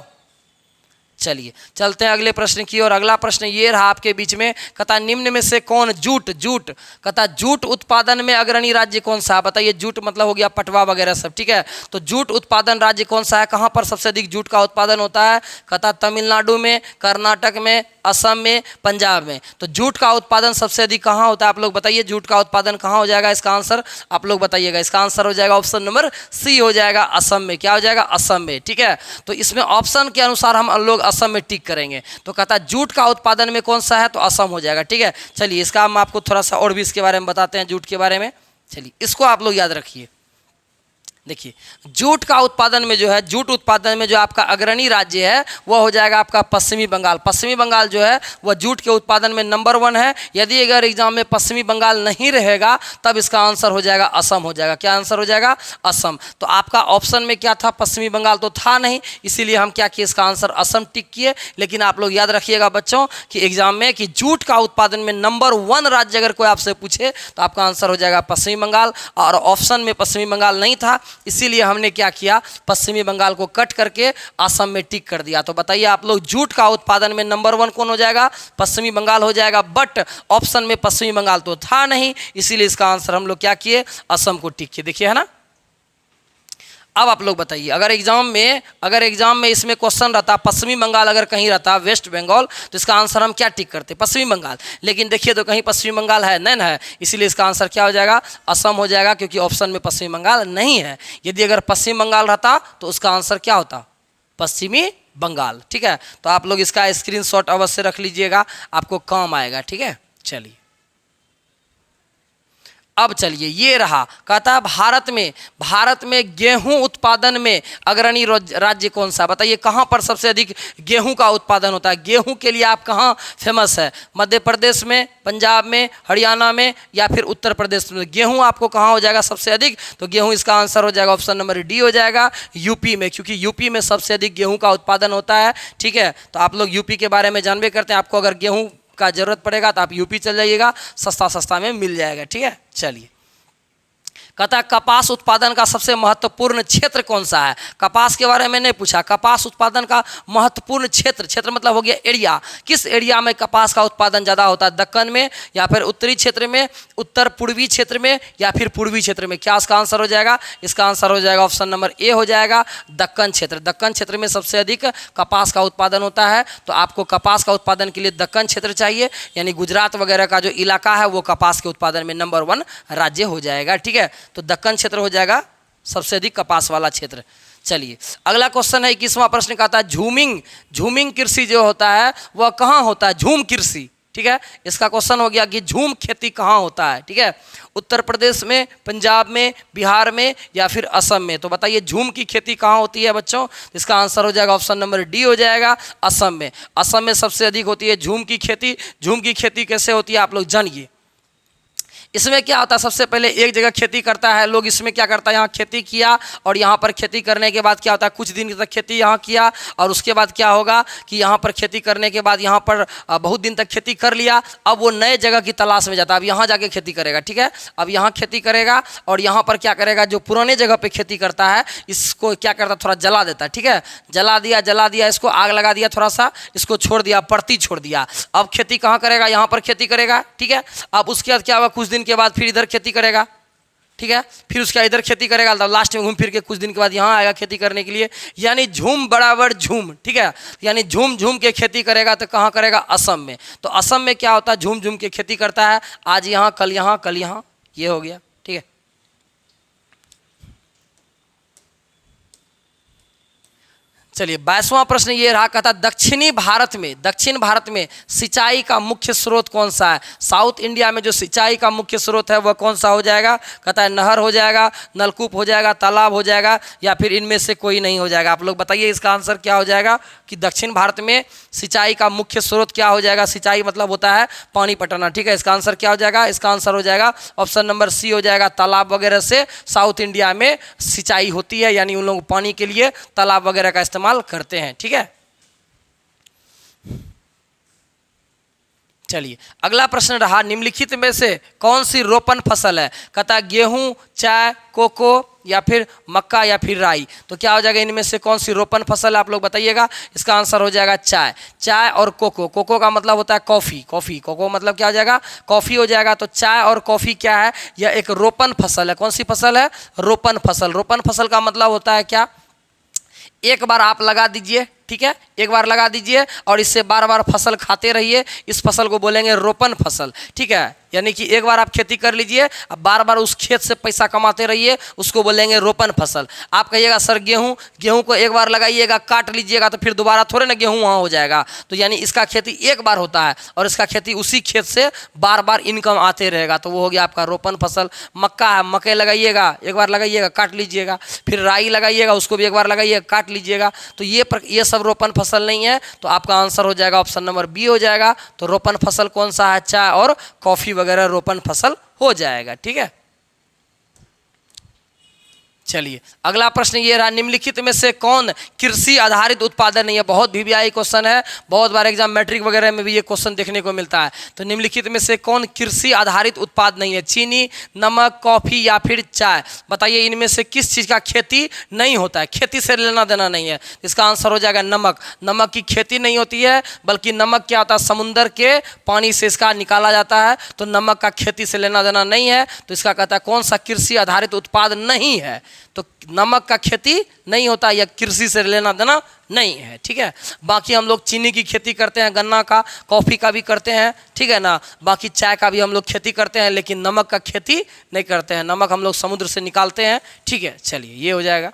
चलिए चलते हैं अगले प्रश्न की ओर। अगला प्रश्न ये रहा आपके बीच में। कहता निम्न में से कौन जूट कहता जूट उत्पादन में अग्रणी राज्य कौन सा है? बताइए जूट मतलब हो गया पटवा वगैरह सब, ठीक है। तो जूट उत्पादन राज्य कौन सा है? कहाँ पर सबसे अधिक जूट का उत्पादन होता है? कहता तमिलनाडु में, कर्नाटक में, असम में, पंजाब में। तो जूट का उत्पादन सबसे अधिक कहाँ होता है? आप लोग बताइए जूट का उत्पादन कहाँ हो जाएगा? इसका आंसर आप लोग बताइएगा। इसका आंसर हो जाएगा ऑप्शन नंबर सी हो जाएगा, असम में। क्या हो जाएगा? असम में, ठीक है। तो इसमें ऑप्शन के अनुसार हम लोग असम में टिक करेंगे। तो कहता जूट का उत्पादन में कौन सा है? तो असम हो जाएगा, ठीक है। चलिए इसका हम आपको थोड़ा सा और भी इसके बारे में बताते हैं, जूट के बारे में। चलिए इसको आप लोग याद रखिए। देखिए जूट का उत्पादन में जो है, जूट उत्पादन में जो आपका अग्रणी राज्य है वह हो जाएगा आपका पश्चिमी बंगाल। पश्चिमी बंगाल जो है वह जूट के उत्पादन में नंबर 1 है। यदि अगर एग्जाम में पश्चिमी बंगाल नहीं रहेगा तब इसका आंसर हो जाएगा असम हो जाएगा। क्या आंसर हो जाएगा? असम। तो आपका ऑप्शन में क्या था? पश्चिमी बंगाल तो था नहीं, इसीलिए हम क्या किए? इसका आंसर असम टिक किए। लेकिन आप लोग याद रखिएगा बच्चों कि एग्जाम में कि जूट का उत्पादन में नंबर 1 राज्य अगर कोई आपसे पूछे तो आपका आंसर हो जाएगा पश्चिमी बंगाल। और ऑप्शन में पश्चिमी बंगाल नहीं था, इसीलिए हमने क्या किया? पश्चिमी बंगाल को कट करके असम में टिक कर दिया। तो बताइए आप लोग जूट का उत्पादन में नंबर 1 कौन हो जाएगा? पश्चिमी बंगाल हो जाएगा। बट ऑप्शन में पश्चिमी बंगाल तो था नहीं, इसीलिए इसका आंसर हम लोग क्या किए? असम को टिक किए। देखिए है ना। अब आप लोग बताइए अगर एग्जाम में इसमें क्वेश्चन रहता पश्चिमी बंगाल, अगर कहीं रहता वेस्ट बंगाल, तो इसका आंसर हम क्या टिक करते? पश्चिमी बंगाल। लेकिन देखिए तो कहीं पश्चिमी बंगाल है नहीं है, इसीलिए इसका आंसर क्या हो जाएगा? असम हो जाएगा, क्योंकि ऑप्शन में पश्चिमी बंगाल नहीं है। यदि अगर पश्चिम बंगाल रहता तो उसका आंसर क्या होता? पश्चिमी बंगाल, ठीक है। तो आप लोग इसका स्क्रीनशॉट अवश्य रख लीजिएगा, आपको काम आएगा, ठीक है। चलिए अब चलिए ये रहा। कहता भारत में गेहूं उत्पादन में अग्रणी राज्य कौन सा? बताइए कहाँ पर सबसे अधिक गेहूं का उत्पादन होता है? गेहूं के लिए आप कहाँ फेमस है? मध्य प्रदेश में, पंजाब में, हरियाणा में या फिर उत्तर प्रदेश में? गेहूं आपको कहाँ हो जाएगा सबसे अधिक? तो गेहूं इसका आंसर हो जाएगा ऑप्शन नंबर डी हो जाएगा, यूपी में, क्योंकि यूपी में सबसे अधिक गेहूँ का उत्पादन होता है, ठीक है। तो आप लोग यूपी के बारे में जानबे करते हैं। आपको अगर गेहूँ का जरूरत पड़ेगा तो आप यूपी चल जाइएगा, सस्ता में मिल जाएगा, ठीक है। चलिए कहता है कपास उत्पादन का सबसे महत्वपूर्ण क्षेत्र कौन सा है? कपास के बारे में नहीं पूछा, कपास उत्पादन का महत्वपूर्ण क्षेत्र मतलब हो गया एरिया। किस एरिया में कपास का उत्पादन ज़्यादा होता है? दक्कन में या फिर उत्तरी क्षेत्र में, उत्तर पूर्वी क्षेत्र में या फिर पूर्वी क्षेत्र में? क्या इसका आंसर हो जाएगा? इसका आंसर हो जाएगा ऑप्शन नंबर ए हो जाएगा, दक्कन क्षेत्र। दक्कन क्षेत्र में सबसे अधिक कपास का उत्पादन होता है। तो आपको कपास का उत्पादन के लिए दक्कन क्षेत्र चाहिए, यानी गुजरात वगैरह का जो इलाका है वो कपास के उत्पादन में नंबर 1 राज्य हो जाएगा, ठीक है। तो दक्कन क्षेत्र हो जाएगा सबसे अधिक कपास वाला क्षेत्र। चलिए अगला क्वेश्चन है 21वां प्रश्न कहता है झूमिंग कृषि जो होता है वह कहाँ होता है? झूम कृषि, ठीक है। इसका क्वेश्चन हो गया कि झूम खेती कहाँ होता है, ठीक है। उत्तर प्रदेश में, पंजाब में, बिहार में या फिर असम में? तो बताइए झूम की खेती कहाँ होती है बच्चों? इसका आंसर हो जाएगा ऑप्शन नंबर डी हो जाएगा, असम में। असम में सबसे अधिक होती है झूम की खेती। झूम की खेती कैसे होती है आप लोग जानिए। इसमें क्या होता है? सबसे पहले एक जगह खेती करता है लोग। इसमें क्या करता है? यहाँ खेती किया और यहाँ पर खेती करने के बाद क्या होता है? कुछ दिन तक खेती यहाँ किया और उसके बाद क्या होगा कि यहाँ पर खेती करने के बाद यहाँ पर बहुत दिन तक खेती कर लिया। अब वो नए जगह की तलाश में जाता है, अब यहाँ जाके खेती करेगा, ठीक है। अब यहाँ खेती करेगा और यहाँ पर क्या करेगा? जो पुराने जगह पर खेती करता है इसको क्या करता है? थोड़ा जला देता है, ठीक है। जला दिया, इसको आग लगा दिया, थोड़ा सा इसको छोड़ दिया, परती छोड़ दिया। अब खेती कहाँ करेगा? यहाँ पर खेती करेगा, ठीक है। अब उसके बाद क्या होगा? कुछ दिन के बाद फिर इधर खेती करेगा, ठीक है, फिर उसका इधर खेती करेगा, तो लास्ट में घूम फिर के कुछ दिन के बाद यहाँ आएगा खेती करने के लिए। यानी झूम बराबर झूम, ठीक है, यानी झूम झूम के खेती करेगा तो कहाँ करेगा? असम में। तो असम में क्या होता है? झूम झूम के खेती करता है, आज यहाँ कल यहाँ कल यहाँ, ये हो गया, ठीक है। चलिए 22वां प्रश्न ये रहा, कहता दक्षिण भारत में सिंचाई का मुख्य स्रोत कौन सा है? साउथ इंडिया में जो सिंचाई का मुख्य स्रोत है वह कौन सा हो जाएगा? कहता है नहर हो जाएगा, नलकूप हो जाएगा, तालाब हो जाएगा, या फिर इनमें से कोई नहीं हो जाएगा। आप लोग बताइए इसका आंसर क्या हो जाएगा कि दक्षिण भारत में सिंचाई का मुख्य स्रोत क्या हो जाएगा? सिंचाई मतलब होता है पानी पटाना, ठीक है। इसका आंसर क्या हो जाएगा? इसका आंसर हो जाएगा ऑप्शन नंबर सी हो जाएगा, तालाब वगैरह से साउथ इंडिया में सिंचाई होती है, यानी उन लोग पानी के लिए तालाब वगैरह का इस्तेमाल करते हैं, ठीक है। चलिए अगला प्रश्न रहा, निम्नलिखित में से कौन सी रोपण फसल है? कहता है गेहूं, चाय, कोको, या फिर मक्का, या फिर राई। तो क्या हो जाएगा? इनमें से कौन सी रोपण फसल है? आप लोग बताइएगा। इसका आंसर हो जाएगा चाय और कोको। कोको का मतलब होता है कॉफ़ी, कोको मतलब क्या हो जाएगा? कॉफ़ी हो जाएगा। तो चाय और कॉफ़ी क्या है? यह एक रोपण फसल है। कौन सी फसल है? रोपण फसल। रोपण फसल का मतलब होता है क्या? एक बार आप लगा दीजिए, ठीक है, एक बार लगा दीजिए और इससे बार बार फसल खाते रहिए, इस फसल को बोलेंगे रोपण फसल, ठीक है। यानी कि एक बार आप खेती कर लीजिए, अब बार बार उस खेत से पैसा कमाते रहिए, उसको बोलेंगे रोपण फसल। आप कहिएगा सर गेहूं को एक बार लगाइएगा, काट लीजिएगा तो फिर दोबारा थोड़े ना गेहूं वहाँ हो जाएगा। तो यानी इसका खेती एक बार होता है और इसका खेती उसी खेत से बार बार इनकम आते रहेगा, तो वो हो गया आपका रोपण फसल। मक्का है, मकई लगाइएगा, एक बार लगाइएगा काट लीजिएगा, फिर राई लगाइएगा, उसको भी एक बार लगाइएगा काट लीजिएगा। तो ये सब रोपण फसल नहीं है, तो आपका आंसर हो जाएगा ऑप्शन नंबर बी हो जाएगा। तो रोपण फसल कौन सा है? चाय और कॉफी वगैरह रोपण फसल हो जाएगा, ठीक है। चलिए अगला प्रश्न ये रहा, निम्नलिखित में से कौन कृषि आधारित उत्पादन नहीं है? बहुत वीवीआई क्वेश्चन है, बहुत बार एग्जाम मैट्रिक वगैरह में भी ये क्वेश्चन देखने को मिलता है। तो निम्नलिखित में से कौन कृषि आधारित उत्पाद नहीं है? चीनी, नमक, कॉफ़ी या फिर चाय। बताइए इनमें से किस चीज़ का खेती नहीं होता है, खेती से लेना देना नहीं है? इसका आंसर हो जाएगा नमक। नमक की खेती नहीं होती है, बल्कि नमक क्या होता है? समुंदर के पानी से इसका निकाला जाता है, तो नमक का खेती से लेना देना नहीं है। तो इसका कहता है कौन सा कृषि आधारित उत्पाद नहीं है? तो नमक का खेती नहीं होता या कृषि से लेना देना नहीं है, ठीक है। बाकी हम लोग चीनी की खेती करते हैं, गन्ना का, कॉफ़ी का भी करते हैं, ठीक है ना। बाकी चाय का भी हम लोग खेती करते हैं, लेकिन नमक का खेती नहीं करते हैं। नमक हम लोग समुद्र से निकालते हैं, ठीक है। चलिए ये हो जाएगा।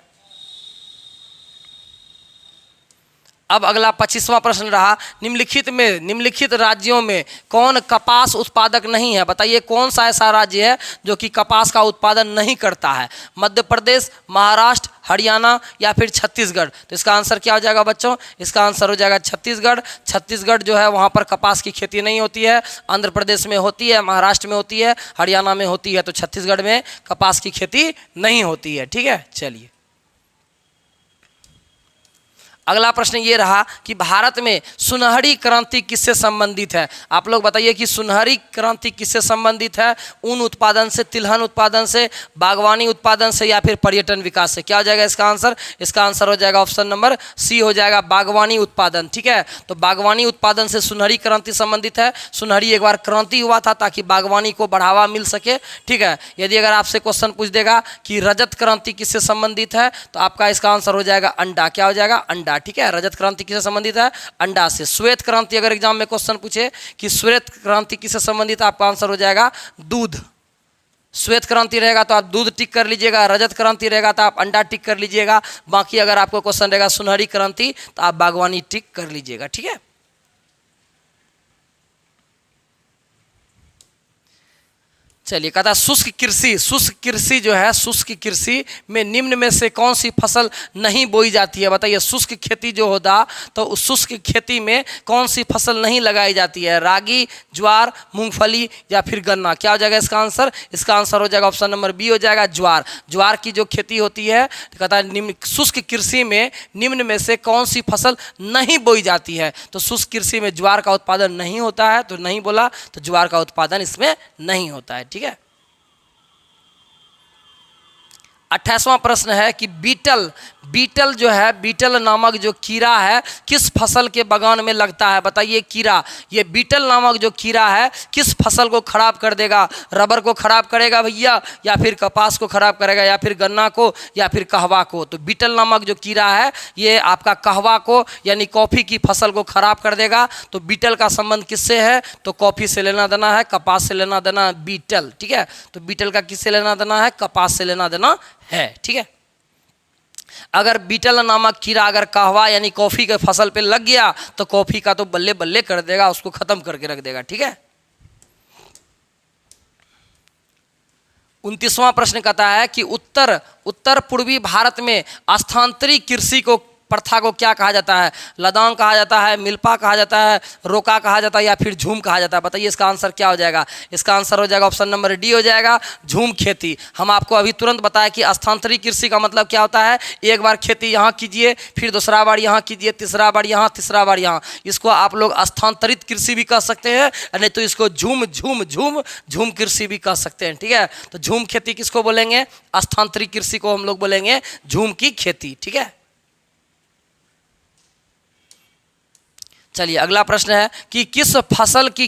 अब अगला 25वां प्रश्न रहा, निम्नलिखित राज्यों में कौन कपास उत्पादक नहीं है? बताइए कौन सा ऐसा राज्य है जो कि कपास का उत्पादन नहीं करता है? मध्य प्रदेश, महाराष्ट्र, हरियाणा या फिर छत्तीसगढ़। तो इसका आंसर क्या हो जाएगा बच्चों? इसका आंसर हो जाएगा छत्तीसगढ़। छत्तीसगढ़ जो है वहाँ पर कपास की खेती नहीं होती है। आंध्र प्रदेश में होती है, महाराष्ट्र में होती है, हरियाणा में होती है, तो छत्तीसगढ़ में कपास की खेती नहीं होती है, ठीक है। चलिए अगला प्रश्न ये रहा कि भारत में सुनहरी क्रांति किससे संबंधित है? आप लोग बताइए कि सुनहरी क्रांति किससे संबंधित है? ऊन उत्पादन से, तिलहन उत्पादन से, बागवानी उत्पादन से या फिर पर्यटन विकास से? क्या हो जाएगा इसका आंसर? इसका आंसर हो जाएगा ऑप्शन नंबर सी हो जाएगा, बागवानी उत्पादन, ठीक है। तो बागवानी उत्पादन से सुनहरी क्रांति संबंधित है। सुनहरी एक बार क्रांति हुआ था ताकि बागवानी को बढ़ावा मिल सके, ठीक है। यदि अगर आपसे क्वेश्चन पूछ देगा कि रजत क्रांति किससे संबंधित है, तो आपका इसका आंसर हो जाएगा अंडा। क्या हो जाएगा? अंडा, ठीक है। रजत क्रांति किससे संबंधित है? अंडा से। श्वेत क्रांति अगर एग्जाम में क्वेश्चन पूछे कि श्वेत क्रांति किससे संबंधित है, आपका आंसर हो जाएगा दूध। श्वेत क्रांति रहेगा तो आप दूध टिक कर लीजिएगा, रजत क्रांति रहेगा तो आप अंडा टिक कर लीजिएगा। बाकी अगर आपको क्वेश्चन रहेगा सुनहरी क्रांति तो आप बागवानी टिक कर लीजिएगा, ठीक है। चलिए कहता है शुष्क कृषि जो है, शुष्क कृषि में निम्न में से कौन सी फसल नहीं बोई जाती है? बताइए शुष्क खेती जो होता तो उस शुष्क खेती में कौन सी फसल नहीं लगाई जाती है? रागी, ज्वार, मूंगफली या फिर गन्ना? क्या हो जाएगा इसका आंसर? इसका आंसर हो जाएगा ऑप्शन नंबर बी हो जाएगा, ज्वार। ज्वार की जो खेती होती है, कहता है शुष्क कृषि में निम्न में से कौन सी फसल नहीं बोई जाती है? तो शुष्क कृषि में ज्वार का उत्पादन नहीं होता है, तो नहीं बोला, तो ज्वार का उत्पादन इसमें नहीं होता है, ठीक है। 28वां प्रश्न है कि बीटल बीटल जो है, बीटल नामक जो कीड़ा है किस फसल के बगान में लगता है? बताइए कीड़ा, ये बीटल नामक जो कीड़ा है किस फसल को खराब कर देगा? रबर को खराब करेगा भैया, या फिर कपास को खराब करेगा, या फिर गन्ना को, या फिर कहवा को? तो बीटल नामक जो कीड़ा है ये आपका कहवा को यानी कॉफ़ी की फसल को खराब कर देगा। तो बीटल का संबंध किससे है? तो कॉफ़ी से लेना देना है, कपास से लेना देना है, बीटल। ठीक है, तो बीटल का किससे लेना देना है? कपास से लेना देना है। ठीक है, अगर बीटल नामक कीड़ा अगर कहवा यानी कॉफ़ी के फसल पे लग गया तो कॉफ़ी का तो बल्ले बल्ले कर देगा, उसको खत्म करके रख देगा। ठीक है, 29वां प्रश्न कहता है कि उत्तर पूर्वी भारत में स्थानांतरित कृषि को प्रथा को क्या कहा जाता है? लदान कहा जाता है, मिल्पा कहा जाता है, रोका कहा जाता है, या फिर झूम कहा जाता है? बताइए इसका आंसर क्या हो जाएगा? इसका आंसर हो जाएगा ऑप्शन नंबर डी हो जाएगा, झूम खेती। हम आपको अभी तुरंत बताया कि स्थानांतरित कृषि का मतलब क्या होता है? एक बार खेती यहाँ कीजिए, फिर दूसरा बार यहाँ कीजिए, तीसरा बार यहाँ, तीसरा बार यहाँ। इसको आप लोग स्थानांतरित कृषि भी कह सकते हैं, नहीं तो इसको झूम झूम झूम झूम कृषि भी कह सकते हैं। ठीक है, तो झूम खेती किसको बोलेंगे? स्थानांतरित कृषि को हम लोग बोलेंगे झूम की खेती। ठीक है, चलिए अगला प्रश्न है कि किस फसल की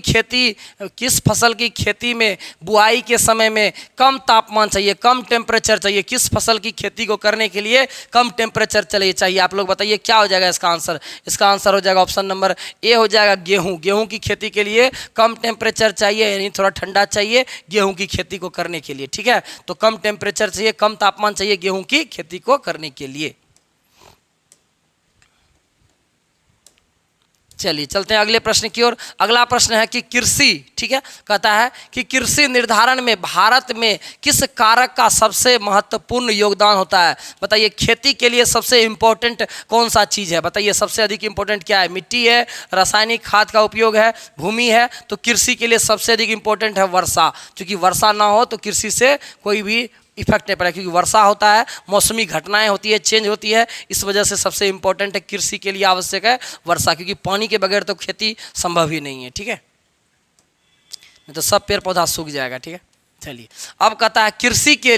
खेती में बुआई के समय में कम तापमान चाहिए, कम टेम्परेचर चाहिए? किस फसल की खेती को करने के लिए कम टेम्परेचर चाहिए? आप लोग बताइए क्या हो जाएगा इसका आंसर? इसका आंसर हो जाएगा ऑप्शन नंबर ए हो जाएगा, गेहूं। गेहूं की खेती के लिए कम टेम्परेचर चाहिए, यानी थोड़ा ठंडा चाहिए गेहूं की खेती को करने के लिए। ठीक है, तो कम टेम्परेचर चाहिए, कम तापमान चाहिए गेहूं की खेती को करने के लिए। चलिए चलते हैं अगले प्रश्न की ओर। अगला प्रश्न है कि कृषि, ठीक है, कहता है कि कृषि निर्धारण में भारत में किस कारक का सबसे महत्वपूर्ण योगदान होता है? बताइए खेती के लिए सबसे इंपॉर्टेंट कौन सा चीज़ है? बताइए सबसे अधिक इंपॉर्टेंट क्या है? मिट्टी है, रासायनिक खाद का उपयोग है, भूमि है? तो कृषि के लिए सबसे अधिक इंपॉर्टेंट है वर्षा, क्योंकि वर्षा ना हो तो कृषि से कोई भी इफेक्ट नहीं पड़ा, क्योंकि वर्षा होता है, मौसमी घटनाएं होती है, चेंज होती है, इस वजह से सबसे इंपॉर्टेंट है कृषि के लिए आवश्यक है वर्षा, क्योंकि पानी के बगैर तो खेती संभव ही नहीं है। ठीक है, नहीं तो सब पेड़ पौधा सूख जाएगा। ठीक है, चलिए अब कहता है कृषि के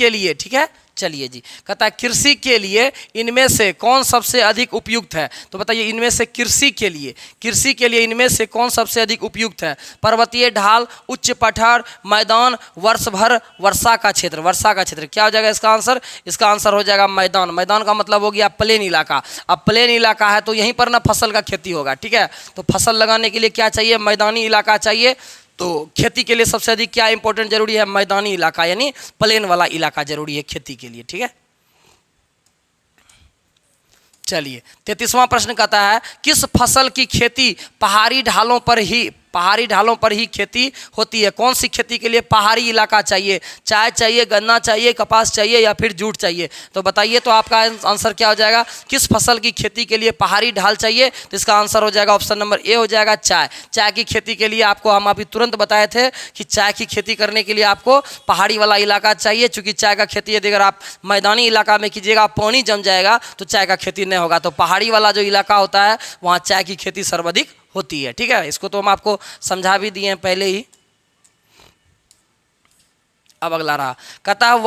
लिए ठीक है, चलिए जी, कहता है कृषि के लिए इनमें से कौन सबसे अधिक उपयुक्त है? तो बताइए इनमें से कृषि के लिए इनमें से कौन सबसे अधिक उपयुक्त है? पर्वतीय ढाल, उच्च पठार, मैदान, वर्ष भर वर्षा का क्षेत्र। क्या हो जाएगा इसका आंसर? इसका आंसर हो जाएगा मैदान। मैदान का मतलब हो गया प्लेन इलाका। अब प्लेन इलाका है तो यहीं पर ना फसल का खेती होगा। ठीक है, तो फसल लगाने के लिए क्या चाहिए? मैदानी इलाका चाहिए। तो खेती के लिए सबसे अधिक क्या इंपॉर्टेंट जरूरी है? मैदानी इलाका, यानी प्लेन वाला इलाका जरूरी है खेती के लिए। ठीक है, चलिए 33वां प्रश्न कहता है किस फसल की खेती पहाड़ी ढालों पर ही खेती होती है? कौन सी खेती के लिए पहाड़ी इलाका चाहिए? चाय चाहिए, गन्ना चाहिए, कपास चाहिए, या फिर जूट चाहिए? तो बताइए, तो आपका आंसर क्या हो जाएगा? किस फसल की खेती के लिए पहाड़ी ढाल चाहिए? तो इसका आंसर हो जाएगा ऑप्शन नंबर ए हो जाएगा, चाय। चाय की खेती के लिए आपको हम अभी तुरंत बताए थे कि चाय की खेती करने के लिए आपको पहाड़ी वाला इलाका चाहिए, चूँकि चाय का खेती यदि अगर आप मैदानी इलाका में कीजिएगा, पानी जम जाएगा तो चाय का खेती नहीं होगा। तो पहाड़ी वाला जो इलाका होता है वहाँ चाय की खेती सर्वाधिक होती है। ठीक है, इसको तो हम आपको समझा भी दिए हैं पहले ही। अब अगला रहा, कहता है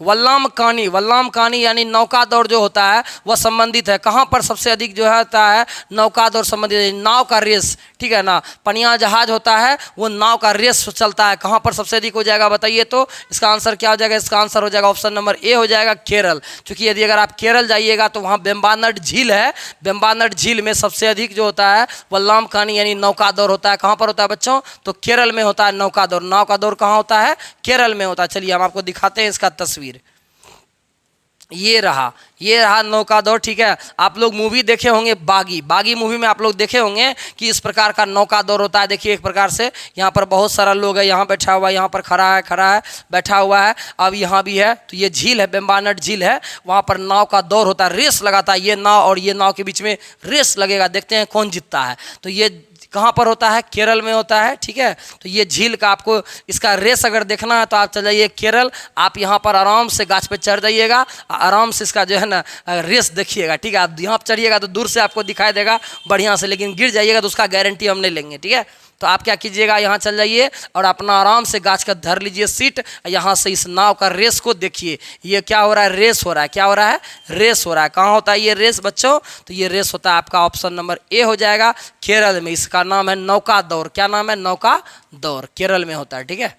वल्लाम कानी यानी नौका दौड़ जो होता है वह संबंधित है कहाँ पर? सबसे अधिक जो होता है नौका दौड़ संबंधित है, नाव का रेस। ठीक है ना, पनिया जहाज होता है वो नाव का रेस चलता है, कहाँ पर सबसे अधिक हो जाएगा? बताइए, तो इसका आंसर क्या हो जाएगा? इसका आंसर हो जाएगा ऑप्शन नंबर ए हो जाएगा, केरल। क्योंकि यदि अगर आप केरल जाइएगा तो वहाँ वेम्बानाड झील है, वेम्बानाड झील में सबसे अधिक जो होता है वल्लाम कानी यानी नौका दौड़ होता है। कहाँ पर होता है बच्चों? तो केरल में होता है नौका दौड़। नाव का दौड़ कहाँ होता है? केरल में होता है। चलिए हम आपको दिखाते हैं इसका तस्वीर। ये रहा नौका दौड़। ठीक है, आप लोग मूवी देखे होंगे बागी मूवी में आप लोग देखे होंगे कि इस प्रकार का नौका दौड़ होता है। देखिए एक प्रकार से यहाँ पर बहुत सारा लोग है, यहाँ बैठा हुआ है, यहाँ पर खड़ा है, बैठा हुआ है, अब यहाँ भी है। तो ये झील है, वेम्बानाड झील है, वहाँ पर नाव का दौड़ होता है, रेस लगाता है। ये नाव और ये नाव के बीच में रेस लगेगा, देखते हैं कौन जीतता है। तो ये कहाँ पर होता है? केरल में होता है। ठीक है, तो ये झील का आपको इसका रेस अगर देखना है तो आप चल जाइए केरल, आप यहाँ पर आराम से गाछ पे चढ़ जाइएगा, आराम से इसका जो है ना रेस देखिएगा। ठीक है, आप यहाँ पर चढ़िएगा तो दूर से आपको दिखाई देगा बढ़िया से, लेकिन गिर जाइएगा तो उसका गारंटी हम नहीं लेंगे। ठीक है, तो आप क्या कीजिएगा, यहाँ चल जाइए और अपना आराम से गाछ का धर लीजिए सीट, यहाँ से इस नाव का रेस को देखिए। ये क्या हो रहा है, रेस हो रहा है। क्या हो रहा है, रेस हो रहा है। कहाँ होता है ये रेस बच्चों, तो ये रेस होता है आपका ऑप्शन नंबर ए हो जाएगा, केरल में। इसका नाम है नौका दौड़। क्या नाम है, नौका दौड़, केरल में होता है। ठीक है,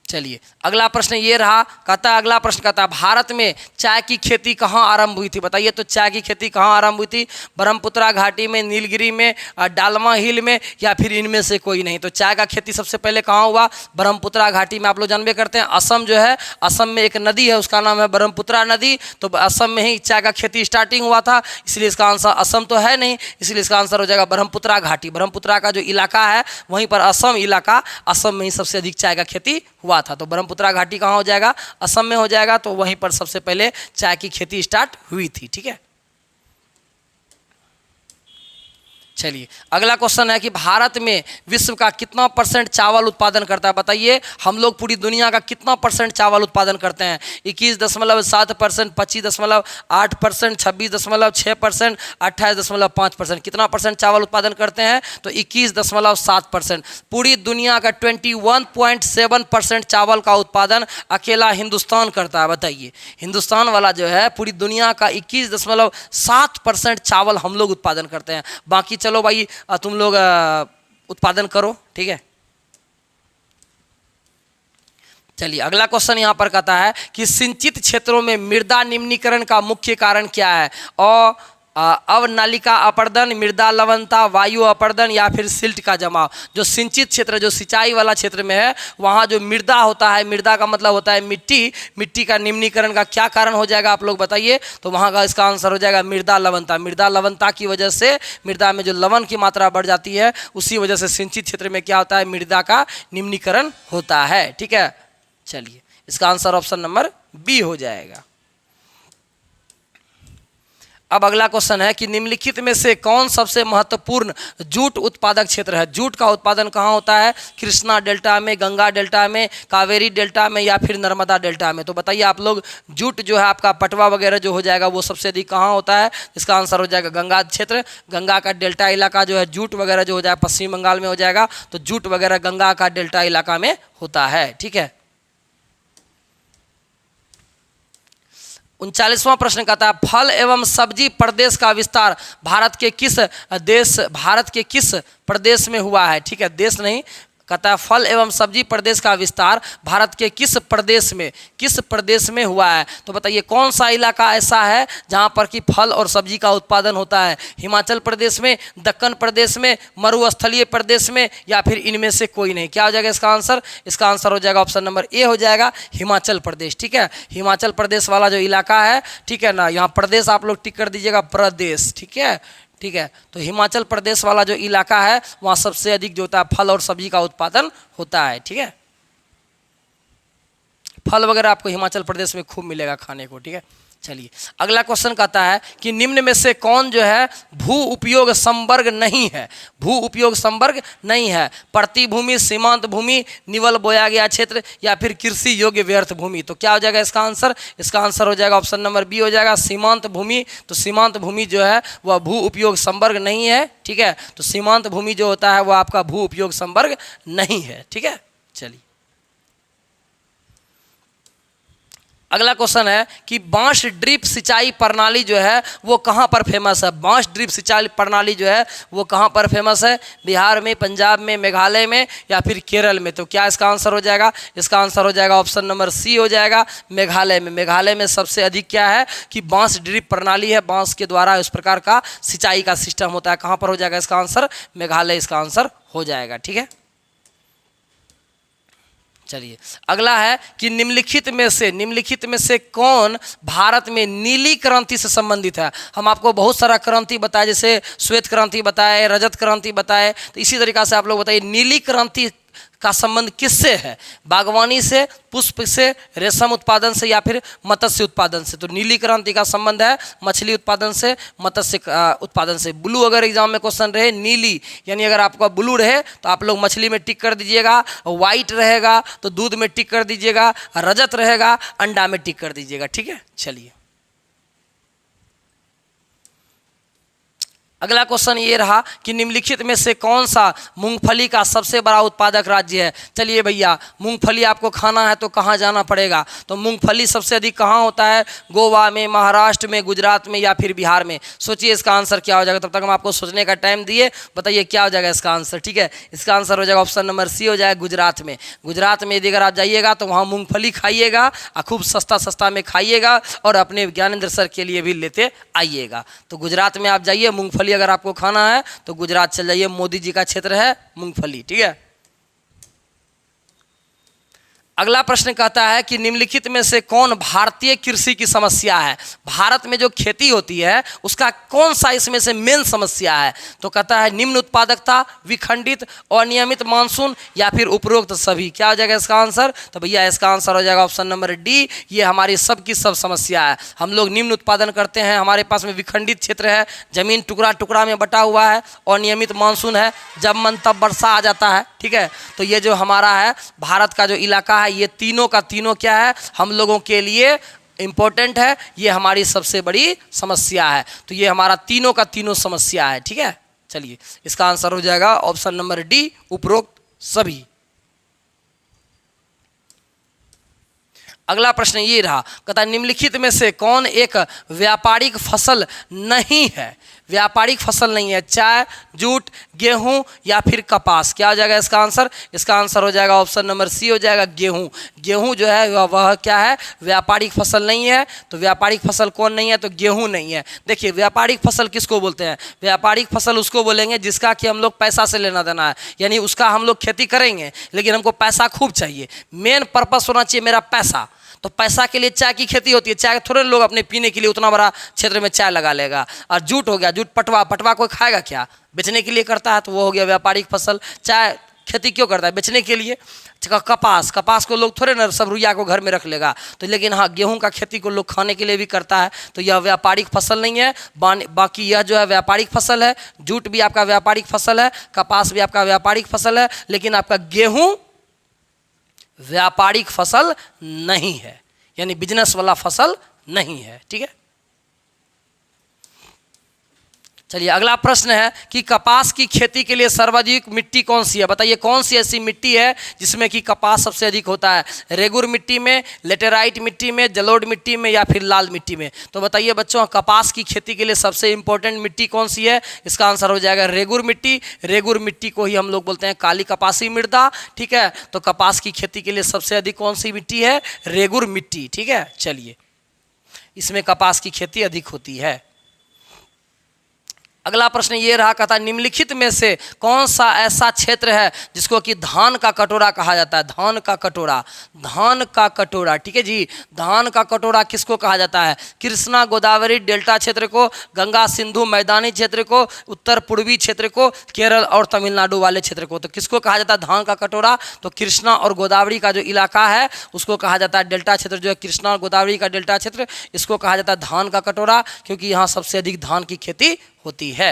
चलिए अगला प्रश्न ये रहा, कहता है, अगला प्रश्न कहता है भारत में चाय की खेती कहाँ आरंभ हुई थी। बताइए तो चाय की खेती कहाँ आरंभ हुई थी, ब्रह्मपुत्रा घाटी में, नीलगिरी में, डालमा हिल में, या फिर इनमें से कोई नहीं। तो चाय का खेती सबसे पहले कहाँ हुआ, ब्रह्मपुत्रा घाटी में। आप लोग जानबे करते हैं असम जो है, असम में एक नदी है उसका नाम है ब्रह्मपुत्रा नदी, तो असम में ही चाय का खेती स्टार्टिंग हुआ था, इसलिए इसका आंसर असम तो है नहीं, इसलिए इसका आंसर हो जाएगा ब्रह्मपुत्रा घाटी। ब्रह्मपुत्रा का जो इलाका है वहीं पर असम इलाका, असम में ही सबसे अधिक चाय का खेती हुआ था। तो ब्रह्मपुत्रा घाटी कहाँ हो जाएगा, असम में हो जाएगा, तो वहीं पर सबसे पहले चाय की खेती स्टार्ट हुई थी। ठीक है, चलिए अगला क्वेश्चन है कि भारत में विश्व का कितना % चावल उत्पादन करता है। बताइए हम लोग पूरी दुनिया का कितना % चावल उत्पादन करते हैं। 21.7%, 25.8%, 26.6%, 28.5%। कितना % चावल उत्पादन करते हैं, तो 21.7%। पूरी दुनिया का 21.7% चावल का उत्पादन अकेला हिंदुस्तान करता है। बताइए हिंदुस्तान वाला जो है पूरी दुनिया का 21.7% चावल हम लोग उत्पादन करते हैं। बाकी चलो भाई तुम लोग उत्पादन करो। ठीक है, चलिए अगला क्वेश्चन यहाँ पर कहता है कि सिंचित क्षेत्रों में मृदा निम्नीकरण का मुख्य कारण क्या है। और अवनालिका अपर्दन, मृदा लवणता, वायु अपर्दन, या फिर सिल्ट का जमाव। जो सिंचित क्षेत्र, जो सिंचाई वाला क्षेत्र में है, वहाँ जो मृदा होता है, मृदा का मतलब होता है मिट्टी, मिट्टी का निम्नीकरण का क्या कारण हो जाएगा आप लोग बताइए। तो वहाँ का इसका आंसर हो जाएगा मृदा लवणता। मृदा लवणता की वजह से मृदा में जो लवण की मात्रा बढ़ जाती है, उसी वजह से सिंचित क्षेत्र में क्या होता है, मृदा का निम्नीकरण होता है। ठीक है, चलिए इसका आंसर ऑप्शन नंबर बी हो जाएगा। अब अगला क्वेश्चन है कि निम्नलिखित में से कौन सबसे महत्वपूर्ण जूट उत्पादक क्षेत्र है। जूट का उत्पादन कहाँ होता है, कृष्णा डेल्टा में, गंगा डेल्टा में, कावेरी डेल्टा में, या फिर नर्मदा डेल्टा में। तो बताइए आप लोग, जूट जो है आपका पटवा वगैरह जो हो जाएगा वो सबसे अधिक कहाँ होता है। इसका आंसर हो जाएगा गंगा क्षेत्र। गंगा का डेल्टा इलाका जो है, जूट वगैरह जो हो जाएगा पश्चिम बंगाल में हो जाएगा, तो जूट वगैरह गंगा का डेल्टा इलाका में होता है। ठीक है, 39वां प्रश्न कहता है फल एवं सब्जी प्रदेश का विस्तार भारत के किस प्रदेश में हुआ है। ठीक है, देश नहीं, कहता है फल एवं सब्जी प्रदेश का विस्तार भारत के किस प्रदेश में हुआ है। तो बताइए कौन सा इलाका ऐसा है जहाँ पर कि फल और सब्जी का उत्पादन होता है। हिमाचल प्रदेश में, दक्कन प्रदेश में, मरुस्थलीय प्रदेश में, या फिर इनमें से कोई नहीं। क्या हो जाएगा इसका आंसर, इसका आंसर हो जाएगा ऑप्शन नंबर ए हो जाएगा, हिमाचल प्रदेश। ठीक है, हिमाचल प्रदेश वाला जो इलाका है, ठीक है ना, यहाँ प्रदेश आप लोग टिक कर दीजिएगा, प्रदेश। ठीक है, ठीक है, तो हिमाचल प्रदेश वाला जो इलाका है वहाँ सबसे अधिक जो होता है फल और सब्जी का उत्पादन होता है। ठीक है, फल वगैरह आपको हिमाचल प्रदेश में खूब मिलेगा खाने को। ठीक है, चलिए अगला क्वेश्चन कहता है कि निम्न में से कौन जो है भू उपयोग संवर्ग नहीं है। भू उपयोग संवर्ग नहीं है, प्रतिभूमि, सीमांत भूमि, निवल बोया गया क्षेत्र, या फिर कृषि योग्य व्यर्थ भूमि। तो क्या हो जाएगा इसका आंसर, इसका आंसर हो जाएगा ऑप्शन नंबर बी हो जाएगा, सीमांत भूमि। तो सीमांत भूमि जो है वह भू उपयोग संवर्ग नहीं है। ठीक है, तो सीमांत भूमि जो होता है वह आपका भू उपयोग संवर्ग नहीं है। ठीक है, चलिए अगला क्वेश्चन है कि बांस ड्रिप सिंचाई प्रणाली जो है वो कहाँ पर फेमस है। बांस ड्रिप सिंचाई प्रणाली जो है वो कहाँ पर फेमस है, बिहार में, पंजाब में, मेघालय में, या फिर केरल में। तो क्या इसका आंसर हो जाएगा, इसका आंसर हो जाएगा ऑप्शन नंबर सी हो जाएगा, मेघालय में। मेघालय में सबसे अधिक क्या है कि बांस ड्रिप प्रणाली है, बांस के द्वारा इस प्रकार का सिंचाई का सिस्टम होता है। कहाँ पर हो जाएगा इसका आंसर, मेघालय इसका आंसर हो जाएगा। ठीक है, चलिए अगला है कि निम्नलिखित में से कौन भारत में नीली क्रांति से संबंधित है। हम आपको बहुत सारा क्रांति बताए, जैसे श्वेत क्रांति बताए, रजत क्रांति बताए, तो इसी तरीक़ा से आप लोग बताइए नीली क्रांति का संबंध किससे है, बागवानी से, पुष्प से, रेशम उत्पादन से, या फिर मत्स्य उत्पादन से। तो नीली क्रांति का संबंध है मछली उत्पादन से, मत्स्य उत्पादन से। ब्लू अगर एग्जाम में क्वेश्चन रहे नीली, यानी अगर आपका ब्लू रहे तो आप लोग मछली में टिक कर दीजिएगा, व्हाइट रहेगा तो दूध में टिक कर दीजिएगा, रजत रहेगा अंडा में टिक कर दीजिएगा। ठीक है, चलिए अगला क्वेश्चन ये रहा कि निम्नलिखित में से कौन सा मूंगफली का सबसे बड़ा उत्पादक राज्य है। चलिए भैया, मूंगफली आपको खाना है तो कहाँ जाना पड़ेगा, तो मूंगफली सबसे अधिक कहाँ होता है, गोवा में, महाराष्ट्र में, गुजरात में या फिर बिहार में। सोचिए इसका आंसर क्या हो जाएगा, तब तक हम आपको सोचने का टाइम दिए, बताइए क्या हो जाएगा इसका आंसर। ठीक है, इसका आंसर हो जाएगा ऑप्शन नंबर सी, हो जाएगा गुजरात में। गुजरात में यदि अगर आप जाइएगा तो वहाँ मूंगफली खाइएगा और खूब सस्ता सस्ता में खाइएगा और अपने ज्ञानेंद्र सर के लिए भी लेते आइएगा। तो गुजरात में आप जाइए, मूंगफली अगर आपको खाना है तो गुजरात चल जाइए, मोदी जी का क्षेत्र है मूंगफली। ठीक है, अगला प्रश्न कहता है कि निम्नलिखित में से कौन भारतीय कृषि की समस्या है। भारत में जो खेती होती है उसका कौन सा इसमें से मेन समस्या है, तो कहता है निम्न उत्पादकता, विखंडित, अनियमित मानसून या फिर उपरोक्त सभी। क्या हो जाएगा इसका आंसर, तो भैया इसका आंसर हो जाएगा ऑप्शन नंबर डी, ये हमारी सब की सब समस्या है। हम लोग निम्न उत्पादन करते हैं, हमारे पास में विखंडित क्षेत्र है, जमीन टुकड़ा टुकड़ा में बटा हुआ है, अनियमित मानसून है, जब मन तब वर्षा आ जाता है। ठीक है, तो ये जो हमारा है भारत का जो इलाका है, ये तीनों का तीनों क्या है, हम लोगों के लिए इंपॉर्टेंट है, ये हमारी सबसे बड़ी समस्या है। तो ये हमारा तीनों का तीनों समस्या है। ठीक है, चलिए इसका आंसर हो जाएगा ऑप्शन नंबर डी, उपरोक्त सभी। अगला प्रश्न ये रहा, कहता निम्नलिखित में से कौन एक व्यापारिक फसल नहीं है। व्यापारिक फसल नहीं है, चाय, जूट, गेहूं या फिर कपास। क्या हो जाएगा इसका आंसर, इसका आंसर हो जाएगा ऑप्शन नंबर सी, हो जाएगा गेहूं। गेहूं जो है वह क्या है, व्यापारिक फसल नहीं है। तो व्यापारिक फसल कौन नहीं है, तो गेहूं नहीं है। देखिए व्यापारिक फसल किसको बोलते हैं, व्यापारिक फसल उसको बोलेंगे जिसका कि हम लोग पैसा से लेना देना है, यानी उसका हम लोग खेती करेंगे लेकिन हमको पैसा खूब चाहिए, मेन पर्पस होना चाहिए मेरा पैसा। तो पैसा के लिए चाय की खेती होती है, चाय थोड़े लोग अपने पीने के लिए उतना बड़ा क्षेत्र में चाय लगा लेगा। और जूट हो गया, जूट पटवा, पटवा कोई खाएगा क्या, बेचने के लिए करता है, तो वो हो गया व्यापारिक फसल। चाय खेती क्यों करता है, बेचने के लिए। कपास, कपास को लोग थोड़े ना सब रुइया को घर में रख लेगा, तो लेकिन हाँ गेहूं का खेती को लोग खाने के लिए भी करता है, तो यह व्यापारिक फसल नहीं है। बाकी यह जो है व्यापारिक फसल है, जूट भी आपका व्यापारिक फसल है, कपास भी आपका व्यापारिक फसल है, लेकिन आपका गेहूँ व्यापारिक फसल नहीं है, यानी बिजनेस वाला फसल नहीं है। ठीक है, चलिए अगला प्रश्न है कि कपास की खेती के लिए सर्वाधिक मिट्टी कौन सी है। बताइए कौन सी ऐसी मिट्टी है जिसमें कि कपास सबसे अधिक होता है, रेगुर मिट्टी में, लेटेराइट मिट्टी में, जलोढ़ मिट्टी में या फिर लाल मिट्टी में। तो बताइए बच्चों, कपास की खेती के लिए सबसे इंपॉर्टेंट मिट्टी कौन सी है, इसका आंसर हो जाएगा रेगुर मिट्टी। रेगुर मिट्टी को ही हम लोग बोलते हैं काली कपासी मृदा। ठीक है, तो कपास की खेती के लिए सबसे अधिक कौन सी मिट्टी है, रेगुर मिट्टी। ठीक है, चलिए इसमें कपास की खेती अधिक होती है। अगला प्रश्न ये रहा, कहता निम्नलिखित में से कौन सा ऐसा क्षेत्र है जिसको कि धान का कटोरा कहा जाता है। धान का कटोरा, धान का कटोरा। ठीक है जी, धान का कटोरा किसको कहा जाता है, कृष्णा गोदावरी डेल्टा क्षेत्र को, गंगा सिंधु मैदानी क्षेत्र को, उत्तर पूर्वी क्षेत्र को, केरल और तमिलनाडु वाले क्षेत्र को। तो किसको कहा जाता है धान का कटोरा, तो कृष्णा और गोदावरी का जो इलाका है उसको कहा जाता है डेल्टा क्षेत्र, जो है कृष्णा और गोदावरी का डेल्टा क्षेत्र, इसको कहा जाता है धान का कटोरा, क्योंकि यहाँ सबसे अधिक धान की खेती होती है।